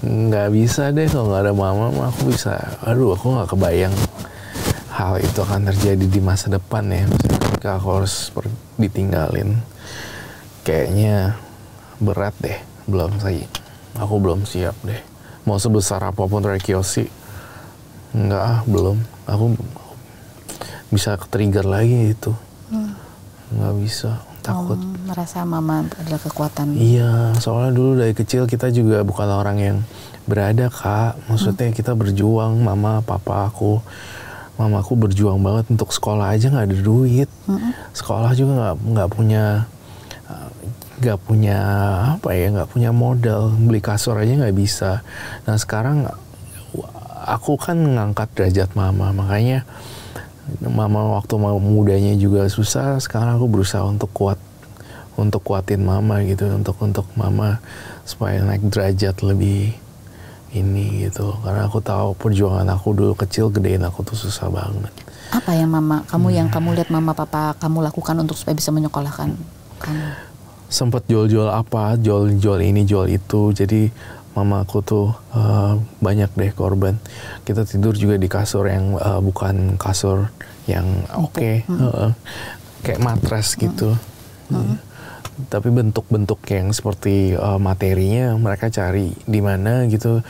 Nggak bisa deh kalau nggak ada mama, aku nggak kebayang hal itu akan terjadi di masa depan ya. Ketika aku harus ditinggalin, kayaknya berat deh. Aku belum siap deh. Mau sebesar apapun Roy Kiyoshi, belum. Aku bisa ke-trigger lagi itu. Nggak bisa, takut. Merasa mama adalah kekuatan. Iya, soalnya dulu dari kecil kita juga bukan orang yang berada Kak. Maksudnya kita berjuang, mamaku berjuang banget untuk sekolah aja nggak ada duit. Sekolah juga nggak punya modal, beli kasur aja nggak bisa. Nah sekarang aku kan ngangkat derajat mama, makanya mama waktu mudanya juga susah, sekarang aku berusaha untuk kuat untuk kuatin mama gitu, untuk mama supaya naik derajat lebih ini gitu. Karena aku tahu perjuangan aku dulu kecil gedein aku tuh susah banget. Apa yang yang kamu lihat mama papa kamu lakukan untuk supaya bisa menyekolahkan kamu? Sempet jual ini jual itu, jadi mama aku tuh banyak deh korban. Kita tidur juga di kasur yang bukan kasur yang oke. Kayak matras gitu. Tapi bentuk-bentuk yang seperti materinya mereka cari di mana gitu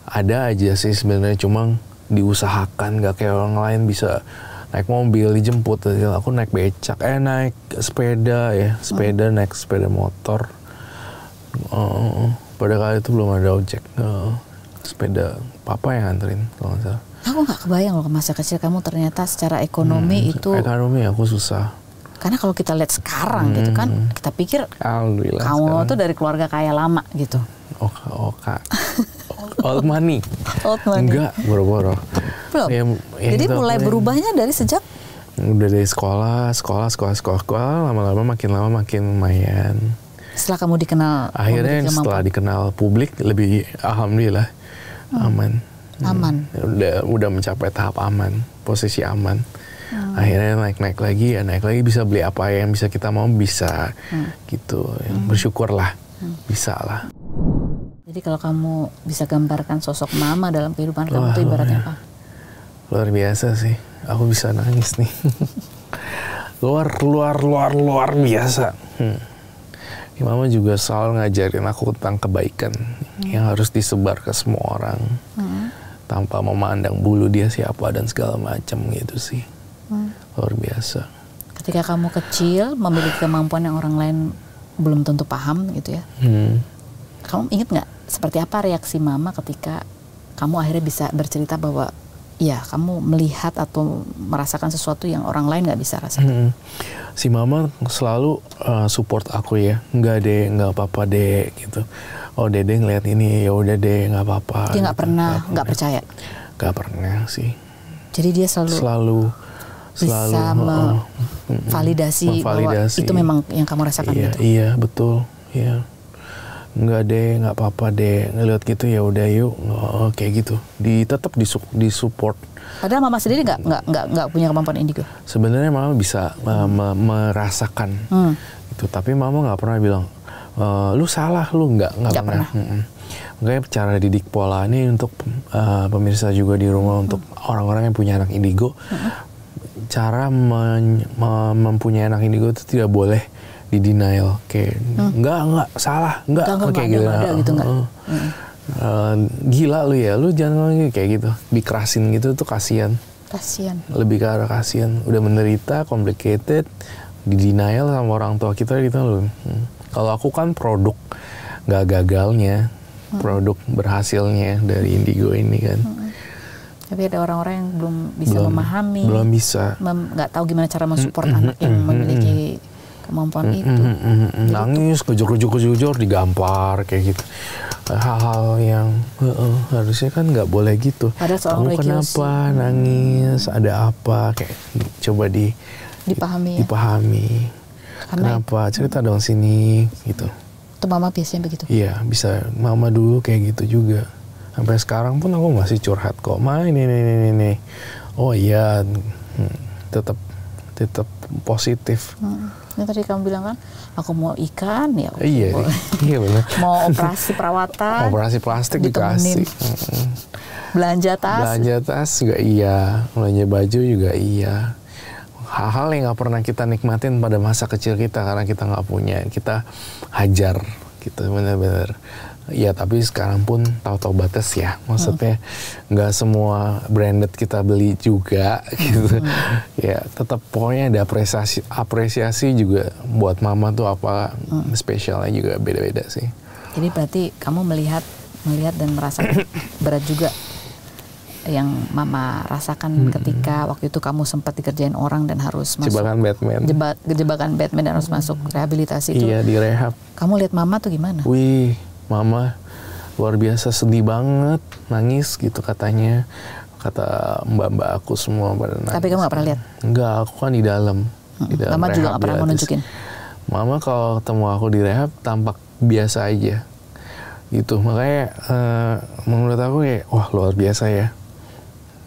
ada aja sih sebenarnya, cuma diusahakan, nggak kayak orang lain bisa naik mobil dijemput. Aku naik becak, naik sepeda ya, naik sepeda motor. Pada kali itu belum ada ojek, sepeda papa yang nganterin kalau nggak salah. Aku nggak kebayang loh masa kecil kamu ternyata secara ekonomi itu. Ekonomi aku susah. Karena kalau kita lihat sekarang gitu kan, kita pikir kamu sekarang tuh dari keluarga kaya lama gitu. Old money. Enggak, boro-boro. Belum. Jadi mulai berubahnya dari sejak? Udah dari sekolah, lama-lama makin lumayan. Setelah kamu dikenal. Akhirnya setelah dikenal publik lebih, alhamdulillah aman. Aman. Udah mencapai tahap aman, posisi aman. Akhirnya naik lagi bisa beli apa yang bisa kita mau bisa gitu. Bersyukurlah bisa lah. Jadi kalau kamu bisa gambarkan sosok mama dalam kehidupan kamu itu ibaratnya apa? Luar biasa sih. Aku bisa nangis nih. luar biasa. Mama juga selalu ngajarin aku tentang kebaikan yang harus disebar ke semua orang tanpa memandang bulu dia siapa dan segala macam gitu sih. Luar biasa. Ketika kamu kecil memiliki kemampuan yang orang lain belum tentu paham gitu ya. Kamu ingat nggak seperti apa reaksi mama ketika kamu akhirnya bisa bercerita bahwa ya kamu melihat atau merasakan sesuatu yang orang lain nggak bisa rasakan? Si mama selalu support aku ya, nggak apa-apa deh gitu. Oh dede ngeliat ini, ya udah deh nggak apa-apa. Dia nggak gitu. pernah nggak percaya? Nggak pernah sih. Jadi dia selalu bisa validasi bahwa itu memang yang kamu rasakan gitu. Iya betul. Iya. Enggak deh, nggak apa-apa deh. Ngeliat gitu ya udah yuk, kayak gitu. Tetap disupport. Padahal mama sendiri nggak punya kemampuan indigo. Sebenarnya mama bisa merasakan itu, tapi mama nggak pernah bilang lu salah, lu nggak pernah. Makanya cara didik pola ini untuk pemirsa juga di rumah, untuk orang-orang yang punya anak indigo. Cara mempunyai anak indigo itu tidak boleh di denial, kayak enggak salah, enggak kayak gitu, gila lu ya, lu jangan ngomong kayak gitu, dikerasin gitu tuh kasihan, lebih ke arah kasihan, udah menderita, complicated, di denial sama orang tua kita gitu loh. Kalau aku kan produk nggak gagalnya, produk berhasilnya dari indigo ini kan. Tapi ada orang-orang yang belum bisa memahami, nggak tahu gimana cara mensupport anak yang memiliki kemampuan itu. Nangis, kejur digampar kayak gitu. Hal-hal yang harusnya kan nggak boleh gitu. Kamu kenapa nangis? Ada apa? Kayak coba dipahami. Kenapa? Cerita dong sini gitu. Itu mama biasanya begitu? Iya, bisa. Mama dulu kayak gitu juga. Sampai sekarang pun aku masih curhat kok. Ma ini. Oh iya, tetap positif. Ini tadi kamu bilang kan, aku mau ikan ya. Iya benar. Mau operasi perawatan. Operasi plastik dikasih. Belanja tas juga iya. Belanja baju juga iya. Hal-hal yang nggak pernah kita nikmatin pada masa kecil kita karena kita nggak punya, kita hajar gitu benar-benar. Ya tapi sekarang pun tahu batas ya, maksudnya nggak semua branded kita beli juga gitu. Ya tetap pokoknya ada apresiasi juga buat mama tuh apa spesialnya juga beda-beda sih. Jadi berarti kamu melihat dan merasakan berat juga yang mama rasakan ketika waktu itu kamu sempat dikerjain orang dan harus masuk jebakan Batman dan harus masuk rehabilitasi itu. Iya, di rehab. Kamu lihat mama tuh gimana? Wih, mama luar biasa, sedih banget, nangis gitu katanya. Kata mbak-mbak aku semua pada nangis. Tapi kamu gak pernah lihat? Enggak, aku kan di dalam. Mama juga gak pernah mau nunjukin? Mama kalau ketemu aku di rehab tampak biasa aja gitu. Makanya menurut aku kayak wah luar biasa ya.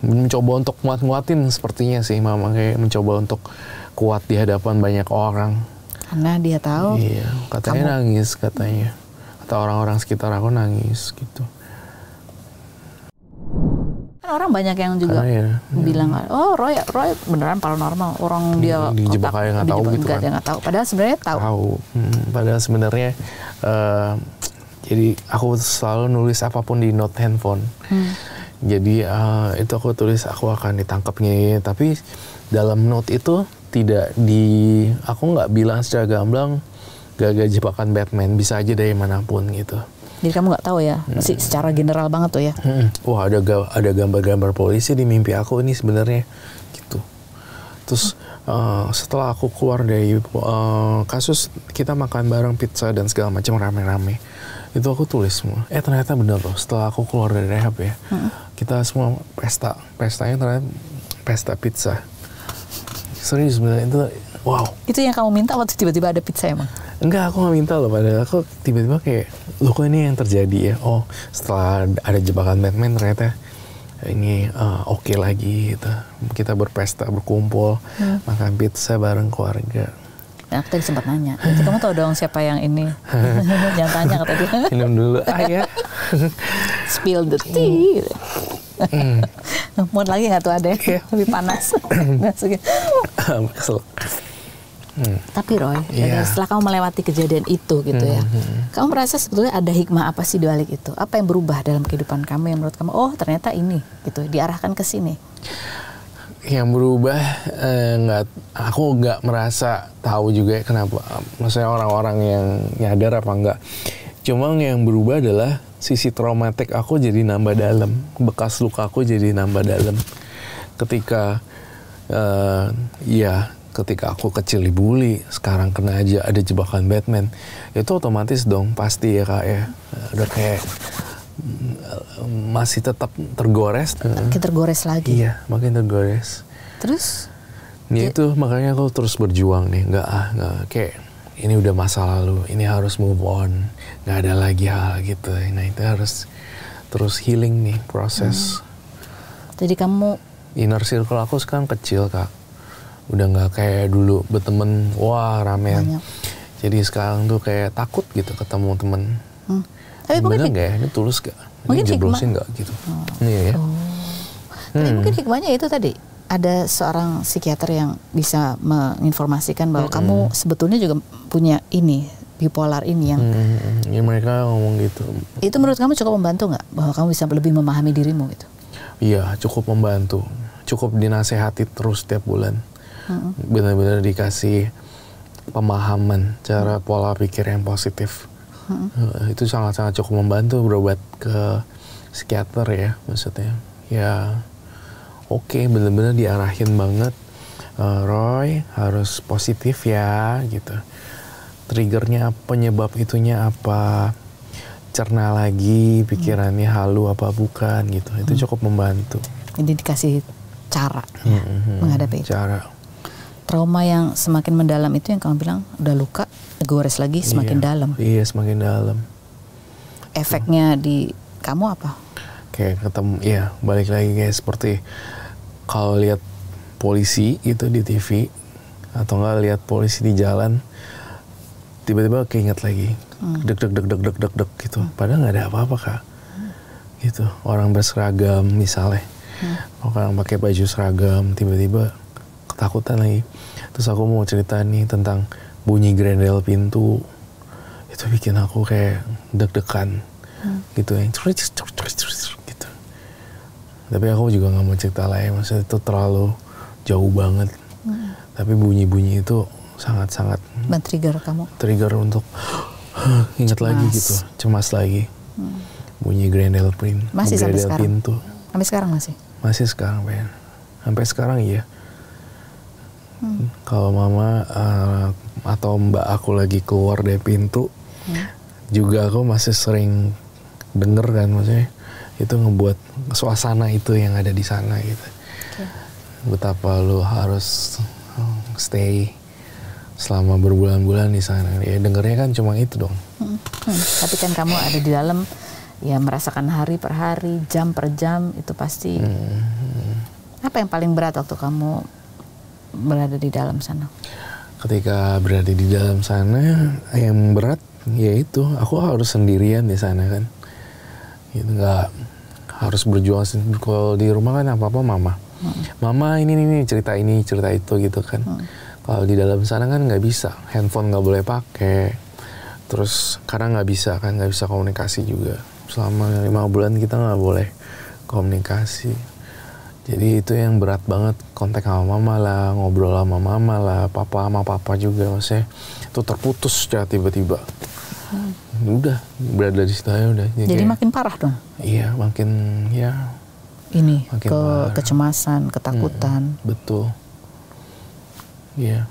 Mencoba untuk nguat-nguatin sepertinya sih Mama, kayak mencoba untuk kuat di hadapan banyak orang. Karena dia tahu. Iya, katanya nangis katanya. Atau orang-orang sekitar aku nangis gitu. Kan orang banyak yang juga bilang, oh Roy beneran paranormal, orang dia dijebak kayak nggak tahu gitu kan. Dia nggak tahu, padahal sebenarnya tahu. Padahal sebenarnya jadi aku selalu nulis apapun di note handphone. Jadi itu aku tulis aku akan ditangkapnya, tapi dalam note itu aku nggak bilang secara gamblang gak jebakan Batman, bisa aja dari manapun gitu. Jadi kamu nggak tahu ya, masih secara general banget tuh ya. Wah ada gambar-gambar polisi di mimpi aku ini sebenarnya gitu. Terus setelah aku keluar dari kasus kita makan bareng pizza dan segala macam rame-rame, itu aku tulis semua. Ternyata bener loh, setelah aku keluar dari rehab ya, kita semua pestanya ternyata pesta pizza. Serius sebenarnya itu wow. Itu yang kamu minta waktu tiba-tiba ada pizza emang? Enggak, aku gak minta loh, padahal aku tiba-tiba kayak, loh kok ini yang terjadi ya? Oh, setelah ada jebakan Batman ternyata ini oke lagi gitu. Kita berpesta, berkumpul, makan pizza bareng keluarga. Nah, aku tadi sempat nanya, kamu tahu dong siapa yang ini? Jangan tanya kata dia. Minum dulu, ya. Spill the tea. Mau lagi nggak tuh ada? Lebih panas. Kesel. Tapi Roy, setelah kamu melewati kejadian itu gitu ya, kamu merasa sebetulnya ada hikmah apa sih di balik itu? Apa yang berubah dalam kehidupan kamu yang menurut kamu, oh ternyata ini gitu, diarahkan ke sini? Yang berubah, aku nggak merasa tahu juga kenapa. Maksudnya orang-orang yang nyadar apa enggak. Cuma yang berubah adalah sisi traumatik aku jadi nambah dalam, bekas luka aku jadi nambah dalam. Ketika ketika aku kecil dibully, sekarang kena aja ada jebakan Batman, itu otomatis dong pasti ya Kak ya, udah kayak masih tetap tergores. Makin tergores lagi. Iya, makin tergores. Terus? Ya itu makanya aku terus berjuang nih, nggak kayak ini udah masa lalu, ini harus move on, nggak ada lagi hal gitu. Nah itu harus terus healing nih proses. Jadi kamu inner circle aku sekarang kecil Kak, udah nggak kayak dulu berteman wah ramean. Jadi sekarang tuh kayak takut gitu ketemu temen. Tapi bener nggak ya, ini tulus gak? Ini jeblosin nggak gitu? Iya ya. Tapi mungkin hikmahnya itu tadi, ada seorang psikiater yang bisa menginformasikan bahwa kamu sebetulnya juga punya ini, bipolar ini yang ya mereka ngomong gitu. Itu menurut kamu cukup membantu nggak bahwa kamu bisa lebih memahami dirimu gitu? Iya, cukup membantu, cukup dinasehati terus tiap bulan. Benar-benar dikasih pemahaman cara pola pikir yang positif. Itu sangat-sangat cukup membantu berobat ke psikiater ya, maksudnya ya oke, benar-benar diarahin banget, Roy harus positif ya gitu, triggernya apa, penyebab itunya apa, cerna lagi pikirannya halu apa bukan gitu. Itu cukup membantu. Jadi dikasih cara menghadapi itu. Cara. Trauma yang semakin mendalam itu yang kamu bilang udah luka, gores lagi semakin dalam. Iya, semakin dalam. Efeknya di kamu apa? Kayak ketemu, ya balik lagi kayak seperti kalau lihat polisi gitu di TV atau nggak lihat polisi di jalan, tiba-tiba keinget lagi, deg gitu. Padahal nggak ada apa-apa Kak. Gitu, orang berseragam misalnya, orang pakai baju seragam, tiba-tiba ketakutan lagi. Terus aku mau cerita nih tentang bunyi grendel pintu, itu bikin aku kayak deg-degan gitu ya, gitu. Tapi aku juga nggak mau cerita lah ya, maksudnya itu terlalu jauh banget. Tapi bunyi-bunyi itu sangat-sangat men-trigger kamu. Trigger untuk ingat lagi gitu, cemas lagi. Bunyi grendel masih sampai sekarang. Pintu. Sampai sekarang masih? Masih sekarang, Ben. Sampai sekarang iya. Kalau mama atau mbak aku lagi keluar dari pintu, juga aku masih sering denger kan, maksudnya itu ngebuat suasana itu yang ada di sana gitu. Betapa lu harus stay selama berbulan-bulan di sana. Ya dengernya kan cuma itu dong. Tapi kan kamu ada di dalam, ya merasakan hari per hari, jam per jam, itu pasti. Apa yang paling berat waktu kamu berada di dalam sana? Ketika berada di dalam sana, yang berat yaitu aku harus sendirian di sana kan. Gitu, nggak harus berjuang. Kalau di rumah kan apa-apa mama. Mama ini cerita itu gitu kan. Kalau di dalam sana kan nggak bisa, handphone nggak boleh pakai. Terus karena nggak bisa komunikasi juga. Selama 5 bulan kita nggak boleh komunikasi. Jadi itu yang berat banget, kontak sama mama lah, ngobrol sama mama lah, papa sama papa juga, maksudnya itu terputus secara tiba-tiba. Udah berada di situ aja udah. Jadi makin parah dong? Iya, makin ya. Ini kecemasan, ketakutan. Betul. Iya.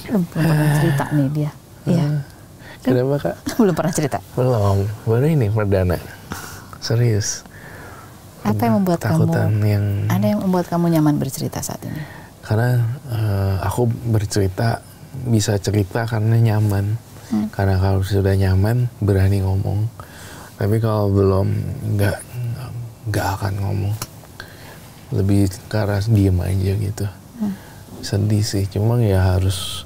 Belum pernah cerita nih dia. Iya. Kenapa Kak? Belum pernah cerita? Belum, baru ini perdana. Serius. Apa yang membuat ada yang membuat kamu nyaman bercerita saat ini? Karena aku bercerita, bisa cerita karena nyaman. Karena kalau sudah nyaman, berani ngomong. Tapi kalau belum, nggak akan ngomong. Lebih ke arah diem aja gitu. Sedih sih, cuma ya harus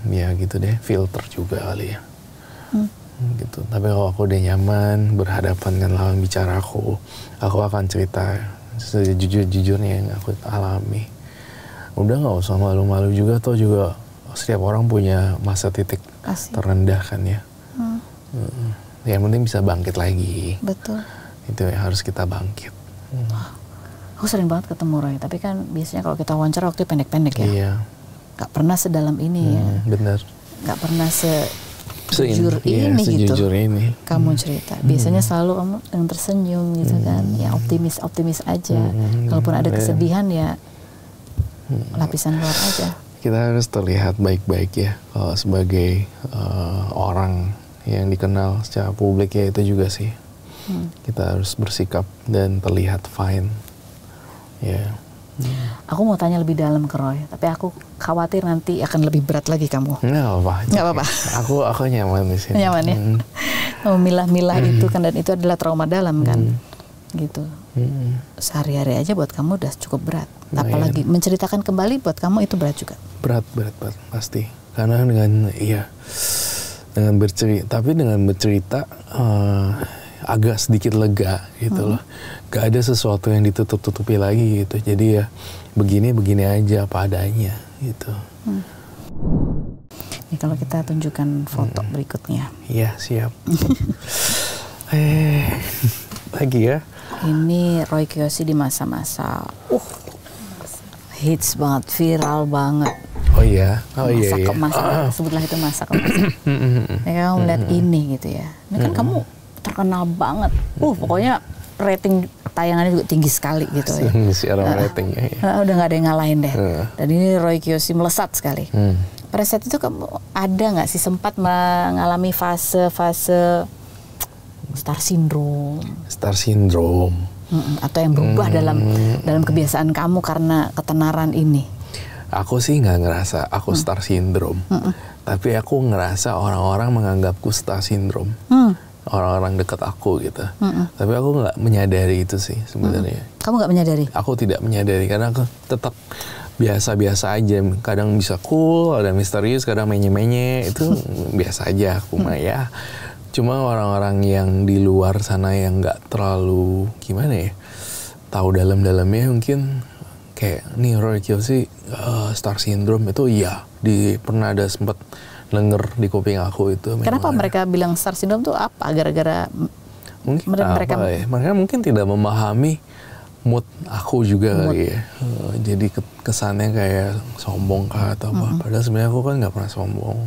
ya gitu deh, filter juga kali ya. Gitu. Tapi kalau aku udah nyaman berhadapan dengan lawan bicara aku akan cerita sejujur-jujurnya yang aku alami. Udah nggak usah malu-malu juga, toh juga setiap orang punya masa titik terendah kan ya. Yang penting bisa bangkit lagi. Betul. Itu yang harus kita bangkit. Aku sering banget ketemu Roy, tapi kan biasanya kalau kita wawancara waktu pendek-pendek ya. Iya. Gak pernah sedalam ini ya. Benar. Gak pernah sejujur ini gitu. Ini. Kamu cerita. Biasanya selalu kamu yang tersenyum gitu kan. Ya optimis aja. Kalaupun ada kesedihan ya lapisan luar aja. Kita harus terlihat baik-baik ya. Kalau sebagai orang yang dikenal secara publik ya itu juga sih. Kita harus bersikap dan terlihat fine. Ya. Aku mau tanya lebih dalam ke Roy, tapi aku khawatir nanti akan lebih berat lagi kamu. Nggak apa-apa. Aku nyaman di sini. Nyaman ya. Memilah-milah itu kan, dan itu adalah trauma dalam kan. Gitu. Sehari-hari aja buat kamu udah cukup berat. Apalagi menceritakan kembali buat kamu itu berat juga. Berat pasti. Karena dengan bercerita, tapi dengan bercerita agak sedikit lega gitu loh. Gak ada sesuatu yang ditutup-tutupi lagi gitu. Jadi ya begini aja apa adanya gitu. Ini kalau kita tunjukkan foto berikutnya. Iya, siap. Lagi ya. Ini Roy Kiyoshi di masa-masa hits banget, viral banget. Oh iya. Sebutlah itu masa kemasan. Kamu melihat ini gitu ya. Ini kan kamu terkenal banget. Pokoknya rating tayangannya juga tinggi sekali gitu ya. Siaran ratingnya. Udah nggak ada yang ngalahin deh. Dan ini Roy Kiyoshi melesat sekali. Pada saat itu kamu ada nggak sih sempat mengalami fase-fase star syndrome? Star syndrome. Atau yang berubah dalam kebiasaan kamu karena ketenaran ini? Aku sih nggak ngerasa aku star syndrome. Tapi aku ngerasa orang-orang menganggapku star syndrome. Orang-orang dekat aku gitu. Tapi aku nggak menyadari itu sih sebenarnya. Kamu nggak menyadari? Aku tidak menyadari karena aku tetap biasa-biasa aja. Kadang bisa cool, kadang misterius, kadang menye-menye. Itu biasa aja aku mah ya. Cuma orang-orang yang di luar sana yang nggak terlalu gimana ya, tahu dalam-dalamnya mungkin kayak nih Roy Kiyoshi star syndrome itu iya. Pernah ada sempat denger di kuping aku itu. Kenapa mereka bilang star syndrome tuh apa? Gara-gara mungkin mereka mungkin tidak memahami mood aku juga kali ya. Jadi kesannya kayak sombong kah atau apa. Padahal sebenarnya aku kan nggak pernah sombong.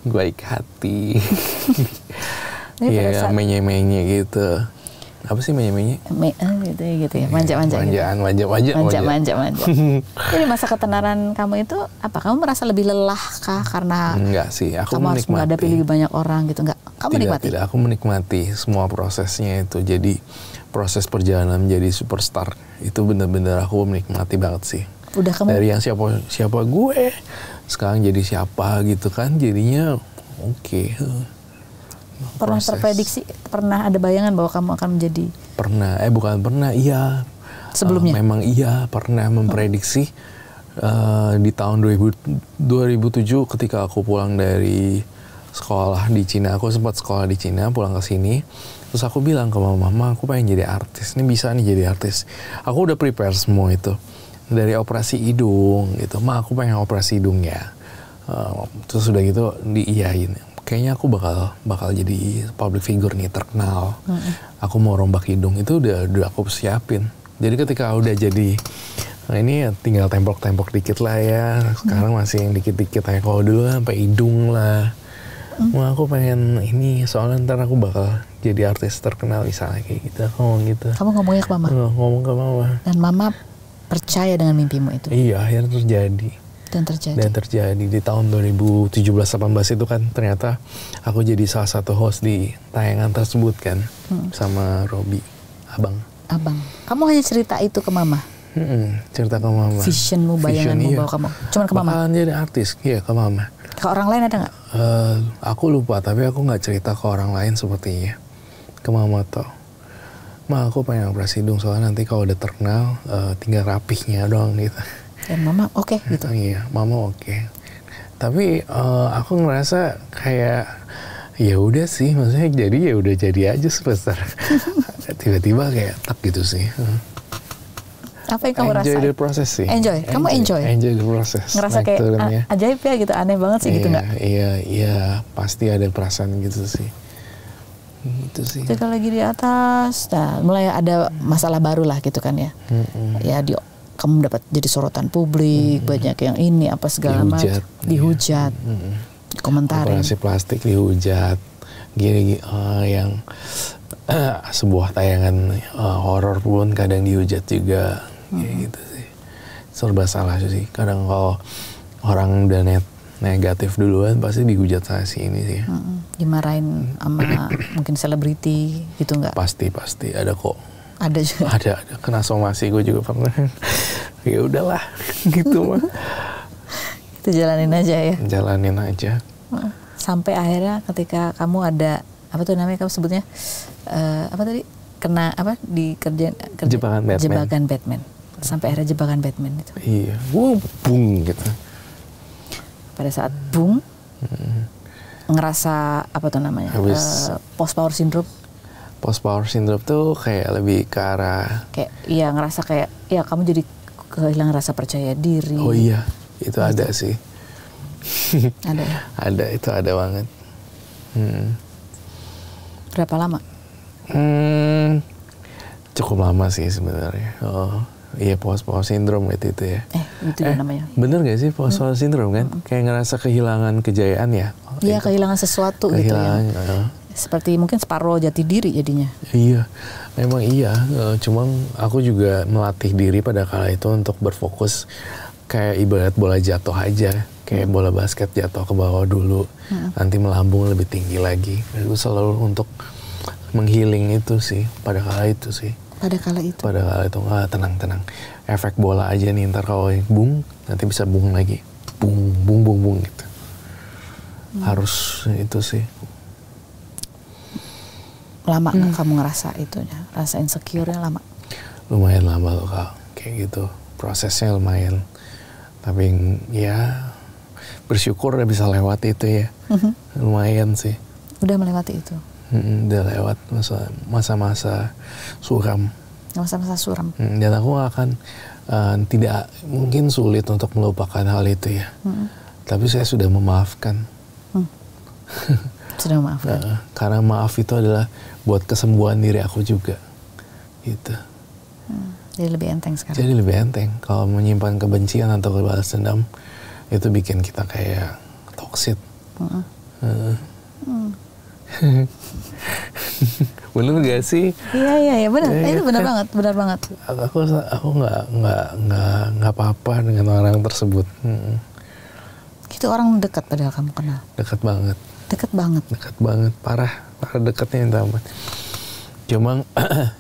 Baik hati. Iya, menye-menye gitu. Apa sih menye-menye? Gitu ya, manja-manja. Manja. Jadi masa ketenaran kamu itu apa? Kamu merasa lebih lelah kah karena enggak sih, aku kamu menikmati. harus menghadapi lebih banyak orang gitu, enggak? Kamu menikmati? Tidak, aku menikmati semua prosesnya itu. Jadi proses perjalanan menjadi superstar itu benar-benar aku menikmati banget sih. Udah kamu dari yang siapa gue sekarang jadi siapa gitu kan, jadinya oke. Pernah terprediksi, pernah ada bayangan bahwa kamu akan menjadi? Pernah, bukan pernah, iya. Sebelumnya? Memang iya, pernah memprediksi di tahun 2007 ketika aku pulang dari sekolah di Cina. Aku sempat sekolah di Cina, pulang ke sini. Terus aku bilang ke mama, aku pengen jadi artis. Ini bisa nih jadi artis. Aku udah prepare semua itu. Dari operasi hidung gitu. Ma, aku pengen operasi hidung ya. Terus udah gitu diiyain. Kayaknya aku bakal jadi public figure nih, terkenal. Aku mau rombak hidung, itu udah aku siapin. Jadi ketika udah jadi, nah ini tinggal tembok-tembok dikit lah ya. Sekarang masih yang dikit-dikit aja. Kalau dulu kan sampai hidung lah. Wah, aku pengen ini, soalnya ntar aku bakal jadi artis terkenal misalnya kayak gitu. Aku ngomong gitu. Kamu ngomongnya ke mama? Ngomong ke mama. Dan mama percaya dengan mimpimu itu? Iya, akhirnya terjadi. Dan terjadi di tahun 2017-18 itu kan ternyata aku jadi salah satu host di tayangan tersebut kan. Sama Robi, abang. Kamu hanya cerita itu ke mama? Cerita ke mama. Visionmu, bayanganmu bahwa kamu cuman ke mama? Bakalan jadi artis, iya ke mama. Ke orang lain ada nggak? Aku lupa, tapi aku nggak cerita ke orang lain sepertinya. Ke mama toh. Ma, aku pengen operasi hidung soalnya nanti kalau udah terkenal tinggal rapihnya doang gitu. Dan mama oke gitu? Iya, mama oke. Tapi aku ngerasa kayak ya udah sih, maksudnya jadi ya udah jadi aja sebesar. Tiba-tiba kayak tak gitu sih. Apa yang kamu rasain? Enjoy the process sih. Kamu enjoy? Enjoy the process. Ngerasa kayak ajaib ya gitu, aneh banget sih gitu nggak? Iya, pasti ada perasaan gitu sih. Gitu sih. Ketika lagi di atas, nah mulai ada masalah baru lah gitu kan ya. Ya kamu dapat jadi sorotan publik, banyak yang ini apa segala macam. Dihujat. Komentarin. Operasi plastik dihujat. Gini yang sebuah tayangan horor pun kadang dihujat juga. Kayak gitu sih. Serba salah sih. Kadang kalau orang udah negatif duluan pasti dihujat sana sini sih. Dimarahin sama mungkin selebriti gitu nggak? Pasti ada kok. Ada juga. Ada kena somasi gue juga pernah. Ya udahlah gitu mah. Itu jalanin aja ya. Jalanin aja. Sampai akhirnya ketika kamu ada apa tuh namanya kamu sebutnya apa tadi kena apa di jebakan Batman. Sampai akhirnya jebakan Batman itu. Iya, bung gitu. Pada saat bung, ngerasa apa tuh namanya? Post power syndrome. Post power syndrome tuh kayak lebih ke arah kayak iya ngerasa kayak ya kamu jadi kehilangan rasa percaya diri. Oh iya, itu ada sih. Ada ya? Ada, itu ada banget. Berapa lama? Cukup lama sih sebenarnya. Iya, post power syndrome itu ya. Itu namanya. Bener gak sih post power syndrome kan? Kayak ngerasa kehilangan kejayaan ya? Iya, kehilangan sesuatu gitu ya. Seperti mungkin separuh jati diri jadinya. Iya, memang iya. Cuma aku juga melatih diri pada kala itu untuk berfokus kayak ibarat bola jatuh aja. Kayak bola basket jatuh ke bawah dulu. Nanti melambung lebih tinggi lagi. Aku selalu untuk menghealing itu sih. Pada kala itu sih. Pada kala itu tenang. Efek bola aja nih, ntar kalau bung nanti bisa bung lagi. Bung gitu. Harus itu sih. Lama nggak kamu ngerasa itunya, rasa insecure-nya lama? Lumayan lama loh Kak, kayak gitu. Prosesnya lumayan. Tapi ya bersyukur udah bisa lewat itu ya. Lumayan sih. Udah melewati itu? Udah lewat masa-masa suram. Masa-masa suram. Dan aku akan tidak mungkin sulit untuk melupakan hal itu ya. Tapi saya sudah memaafkan. Sudah memaafkan. Karena maaf itu adalah buat kesembuhan diri aku juga. Gitu. Jadi lebih enteng sekarang. Jadi lebih enteng. Kalau menyimpan kebencian atau balas dendam itu bikin kita kayak toxic. Bener gak sih? Iya benar. Itu benar banget. Aku nggak apa-apa dengan orang tersebut. Itu orang dekat padahal kamu kenal. Dekat banget. Dekat banget. Parah dekatnya yang amat. Cuma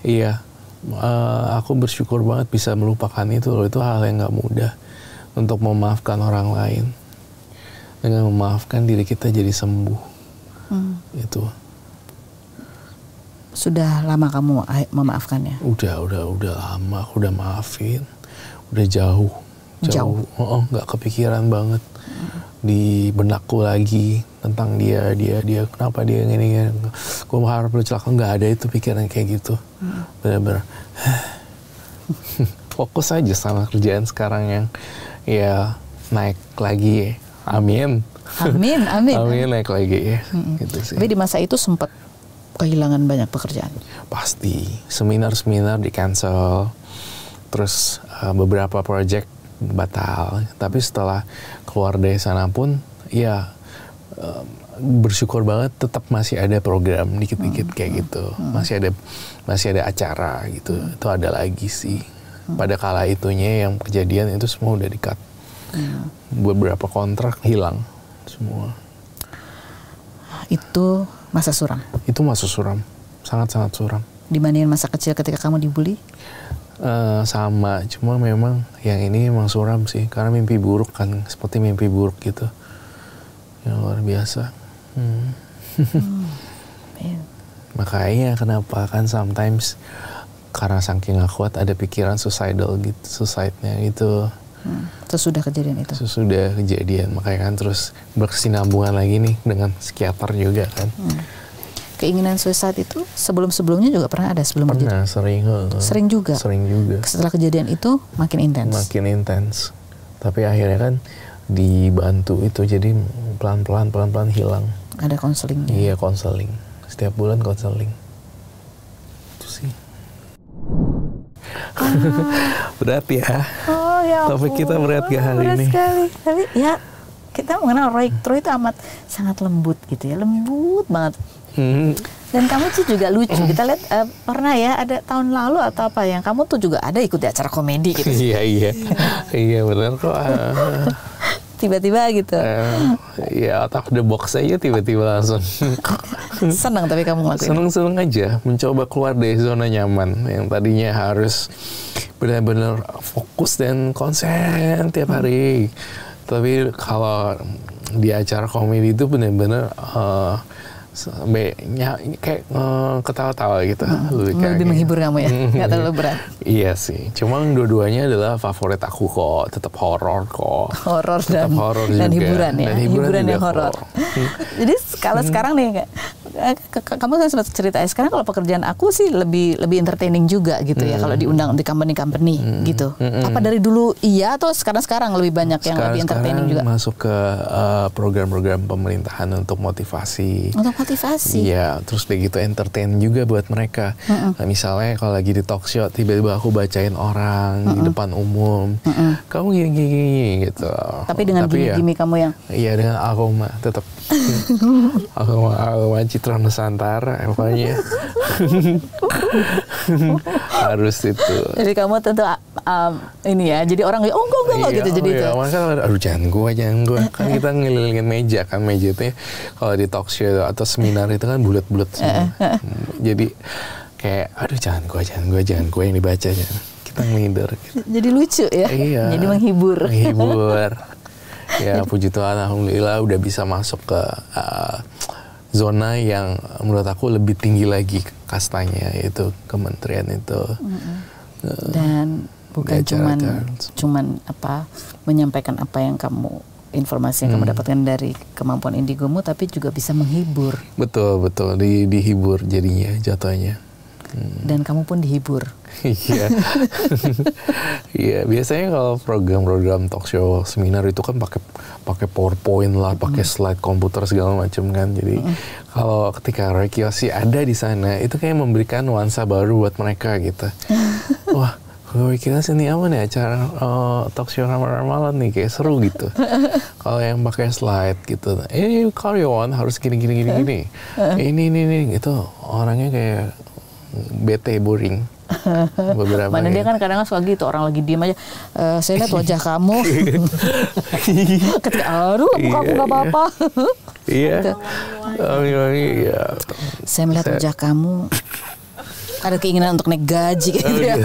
iya aku bersyukur banget bisa melupakan itu loh. Itu hal yang nggak mudah untuk memaafkan orang lain. Dengan memaafkan diri kita jadi sembuh. Itu. Sudah lama kamu memaafkannya? Udah lama. Aku udah maafin. Udah jauh. Nggak kepikiran banget di benakku lagi tentang dia kenapa dia gini. Gue harap lu celaka, nggak ada itu pikiran kayak gitu. Bener-bener fokus aja sama kerjaan sekarang yang ya naik lagi. Amin naik lagi ya. Gitu sih. Tapi di masa itu sempat kehilangan banyak pekerjaan? Pasti. Seminar di cancel, terus beberapa project batal. Tapi setelah keluar dari sana pun ya bersyukur banget tetap masih ada program dikit-dikit kayak gitu. Masih ada acara gitu. Itu ada lagi sih. Pada kala itunya yang kejadian itu semua udah di-cut. Beberapa kontrak hilang semua. Itu masa suram? Itu masa suram. Sangat-sangat suram. Dibandingin masa kecil ketika kamu dibully? Sama, cuma memang yang ini memang suram sih. Karena mimpi buruk kan, seperti mimpi buruk gitu. Yang luar biasa. Makanya kenapa kan sometimes karena saking gak kuat ada pikiran suicidal gitu, suicide-nya gitu. Sesudah kejadian itu? Sesudah kejadian, makanya kan terus berkesinambungan lagi nih dengan psikiater juga kan. Keinginan suicide itu sebelum-sebelumnya juga pernah ada sebelum pernah, kejadian? Sering juga? Sering juga. Setelah kejadian itu makin intens? Makin intens. Tapi akhirnya kan dibantu itu jadi pelan-pelan hilang. Ada konselingnya? Iya, konseling. Setiap bulan konseling. Itu sih. Berat ya. Oh ya ampun. Topik kita berat gak hari berat ini? Sekali. Tapi ya kita mengenal Roy itu amat sangat lembut gitu ya, lembut banget. Dan kamu tuh juga lucu. Kita lihat pernah ya ada tahun lalu atau apa yang kamu tuh juga ada ikut di acara komedi gitu. Iya benar kok. Tiba-tiba gitu. Ya out of the box aja tiba-tiba langsung. Senang tapi kamu ngelakuin. Seneng aja mencoba keluar dari zona nyaman yang tadinya harus benar-benar fokus dan konsen tiap hari. Tapi kalau di acara komedi itu benar-benar kayak ketawa-tawa gitu. Lebih menghibur kamu ya, nggak terlalu berat. Iya sih, cuma dua-duanya adalah favorit aku kok, tetap horor kok. Horor dan hiburan ya, hiburan yang horor. Jadi kalau sekarang nih, kamu kan sempat cerita sekarang kalau pekerjaan aku sih lebih entertaining juga gitu ya, kalau diundang di company gitu. Apa dari dulu iya atau sekarang lebih banyak yang lebih entertaining juga? Masuk ke program-program pemerintahan untuk motivasi. Iya, terus begitu entertain juga buat mereka. Nah, misalnya kalau lagi di talk show, tiba-tiba aku bacain orang di depan umum, kamu gini gitu. Tapi dengan gimmick kamu yang? Iya, dengan aroma tetap. aroma Citra Nusantara, pokoknya. Harus itu. Jadi kamu tentu ini ya, jadi orang enggak gitu jadi itu. Makanya aduh jangan gua. Kan kita ngelilingin meja kan, meja itu kalau di talk show atau seminar itu kan bulat-bulat semua. Jadi kayak aduh jangan gua yang dibaca ya. Kita ngider gitu. Jadi lucu ya. Iya. Jadi menghibur. Ya puji Tuhan alhamdulillah udah bisa masuk ke zona yang menurut aku lebih tinggi lagi kastanya, yaitu kementerian itu. Dan bukan cuman menyampaikan apa yang kamu informasi yang kamu dapatkan dari kemampuan indigomu, tapi juga bisa menghibur. Betul dihibur jadinya jatuhnya. Dan kamu pun dihibur. Iya. Iya, biasanya kalau program-program talk show seminar itu kan pakai PowerPoint lah, pakai slide komputer segala macam kan. Jadi kalau ketika Roy Kiyoshi ada di sana, itu kayak memberikan nuansa baru buat mereka gitu. Wah, Roy Kiyoshi ini apa nih acara talk show ramalan nih, kayak seru gitu. Kalau yang pakai slide gitu, karyawan harus gini. Ini gitu, orangnya kayak bete, boring. Mana dia kan kadang suka gitu, orang lagi diem aja, saya lihat wajah kamu ketika aduh muka aku gak apa-apa. Iya. Saya melihat wajah kamu Ada keinginan untuk naik gaji gitu ya.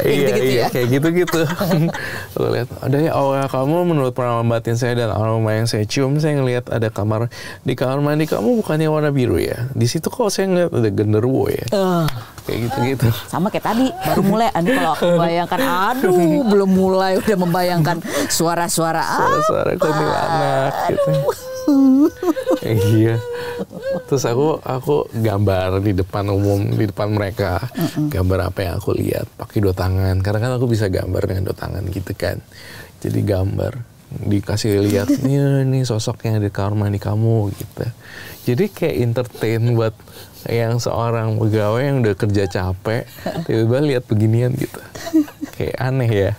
Iya, kayak gitu-gitu. Aku lihat, ada ya aura kamu menurut pengalaman batin saya dan aroma yang saya cium, saya ngelihat ada kamar di kamar mandi kamu bukannya warna biru ya. Di situ kok saya ngelihat ada genderuwo ya. Kayak gitu-gitu. Sama kayak tadi, baru mulai. Andi kalau aku bayangkan, aduh, belum mulai udah membayangkan suara-suara kuntilanak gitu. Iya. Terus aku gambar di depan umum, di depan mereka. Gambar apa yang aku lihat, pakai 2 tangan. Karena kan aku bisa gambar dengan 2 tangan gitu kan. Jadi gambar, dikasih lihat nih sosok yang ada di kamar mandi kamu gitu. Jadi kayak entertain buat yang seorang pegawai yang udah kerja capek, tiba-tiba lihat beginian gitu. Kayak aneh ya.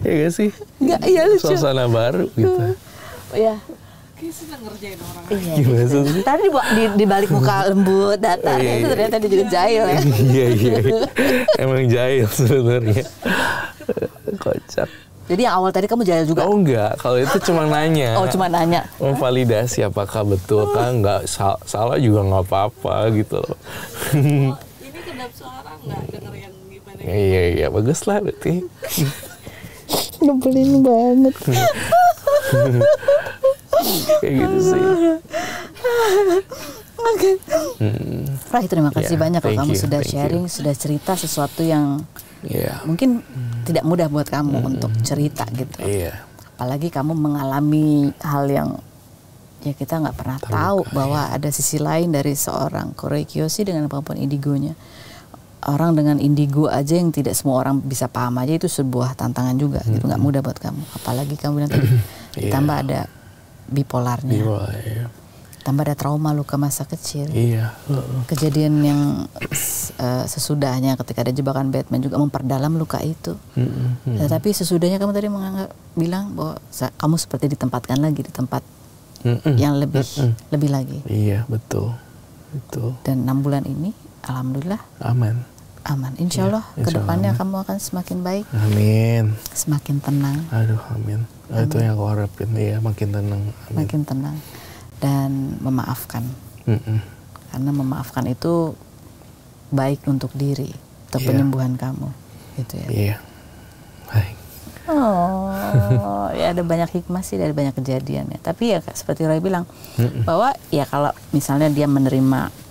Ya gak sih? Enggak, iya lucu. Suasana baru gitu. Iya. Kayak seneng ngerjain orang. Iya. Gimana sih? Tadi di balik muka lembut datarnya itu ternyata dia juga jahil ya. Iya. Emang jahil sebenarnya. Kocak. Jadi yang awal tadi kamu jahil juga? Oh enggak, kalau itu cuma nanya. Oh cuma nanya. Memvalidasi apakah betul kan, nggak salah juga nggak apa-apa gitu loh. Ini kedap suara nggak denger yang gimana? Iya, bagus lah berarti. Nyebelin banget. Kayak gitu sih. Oke. Rai, terima kasih banyak loh kamu sudah thank sharing, sudah cerita sesuatu yang mungkin tidak mudah buat kamu untuk cerita gitu. Iya. Apalagi kamu mengalami hal yang ya kita nggak pernah tahu bahwa ada sisi lain dari seorang Korey Kiyoshi dengan kemampuan indigonya. Orang dengan indigo aja yang tidak semua orang bisa paham aja itu sebuah tantangan juga gitu, nggak mudah buat kamu. Apalagi kamu bilang tadi ditambah ada bipolarnya, tambah ada trauma luka masa kecil, kejadian yang sesudahnya ketika ada jebakan Batman juga memperdalam luka itu. Tetapi sesudahnya kamu tadi bilang bahwa kamu seperti ditempatkan lagi di tempat yang lebih lagi. Iya, betul. Dan 6 bulan ini alhamdulillah aman. Insya Allah kedepannya kamu akan semakin baik. Amin. Semakin tenang. Aduh, amin. Itu yang aku harapin ya, makin tenang. Amin. Makin tenang dan memaafkan. Karena memaafkan itu baik untuk diri, untuk penyembuhan kamu, gitu ya. Iya. Baik. Oh, ya ada banyak hikmah sih dari banyak kejadian ya. Tapi ya seperti Roy bilang bahwa ya kalau misalnya dia menerima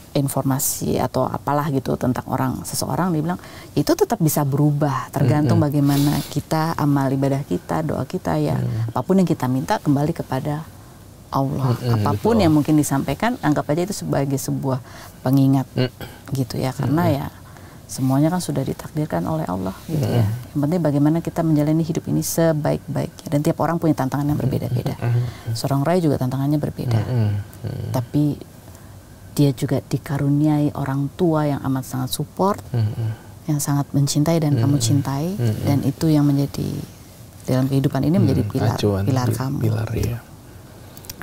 informasi atau apalah gitu tentang seseorang, dia bilang itu tetap bisa berubah tergantung bagaimana kita amal ibadah kita, doa kita ya. Apapun yang kita minta kembali kepada Allah. Apapun yang mungkin disampaikan anggap aja itu sebagai sebuah pengingat gitu ya, karena ya semuanya kan sudah ditakdirkan oleh Allah gitu ya. Yang penting bagaimana kita menjalani hidup ini sebaik-baiknya, dan tiap orang punya tantangan yang berbeda-beda. Seorang Rai juga tantangannya berbeda. Tapi dia juga dikaruniai orang tua yang amat sangat support, yang sangat mencintai dan kamu cintai, dan itu yang menjadi dalam kehidupan ini menjadi pilar kamu. Pilar, ya.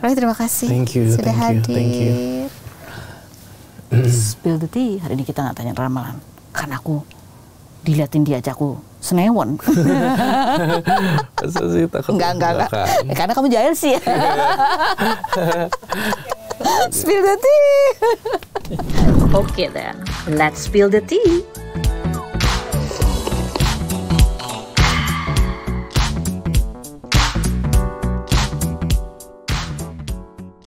Rai, terima kasih sudah hadir. Spill the tea. Hari ini kita nggak tanya ramalan, karena aku diliatin dia aja aku senewon. Masa sih takut? Enggak. Karena kamu jahil sih. Spill the tea. Okay then, let's spill the tea.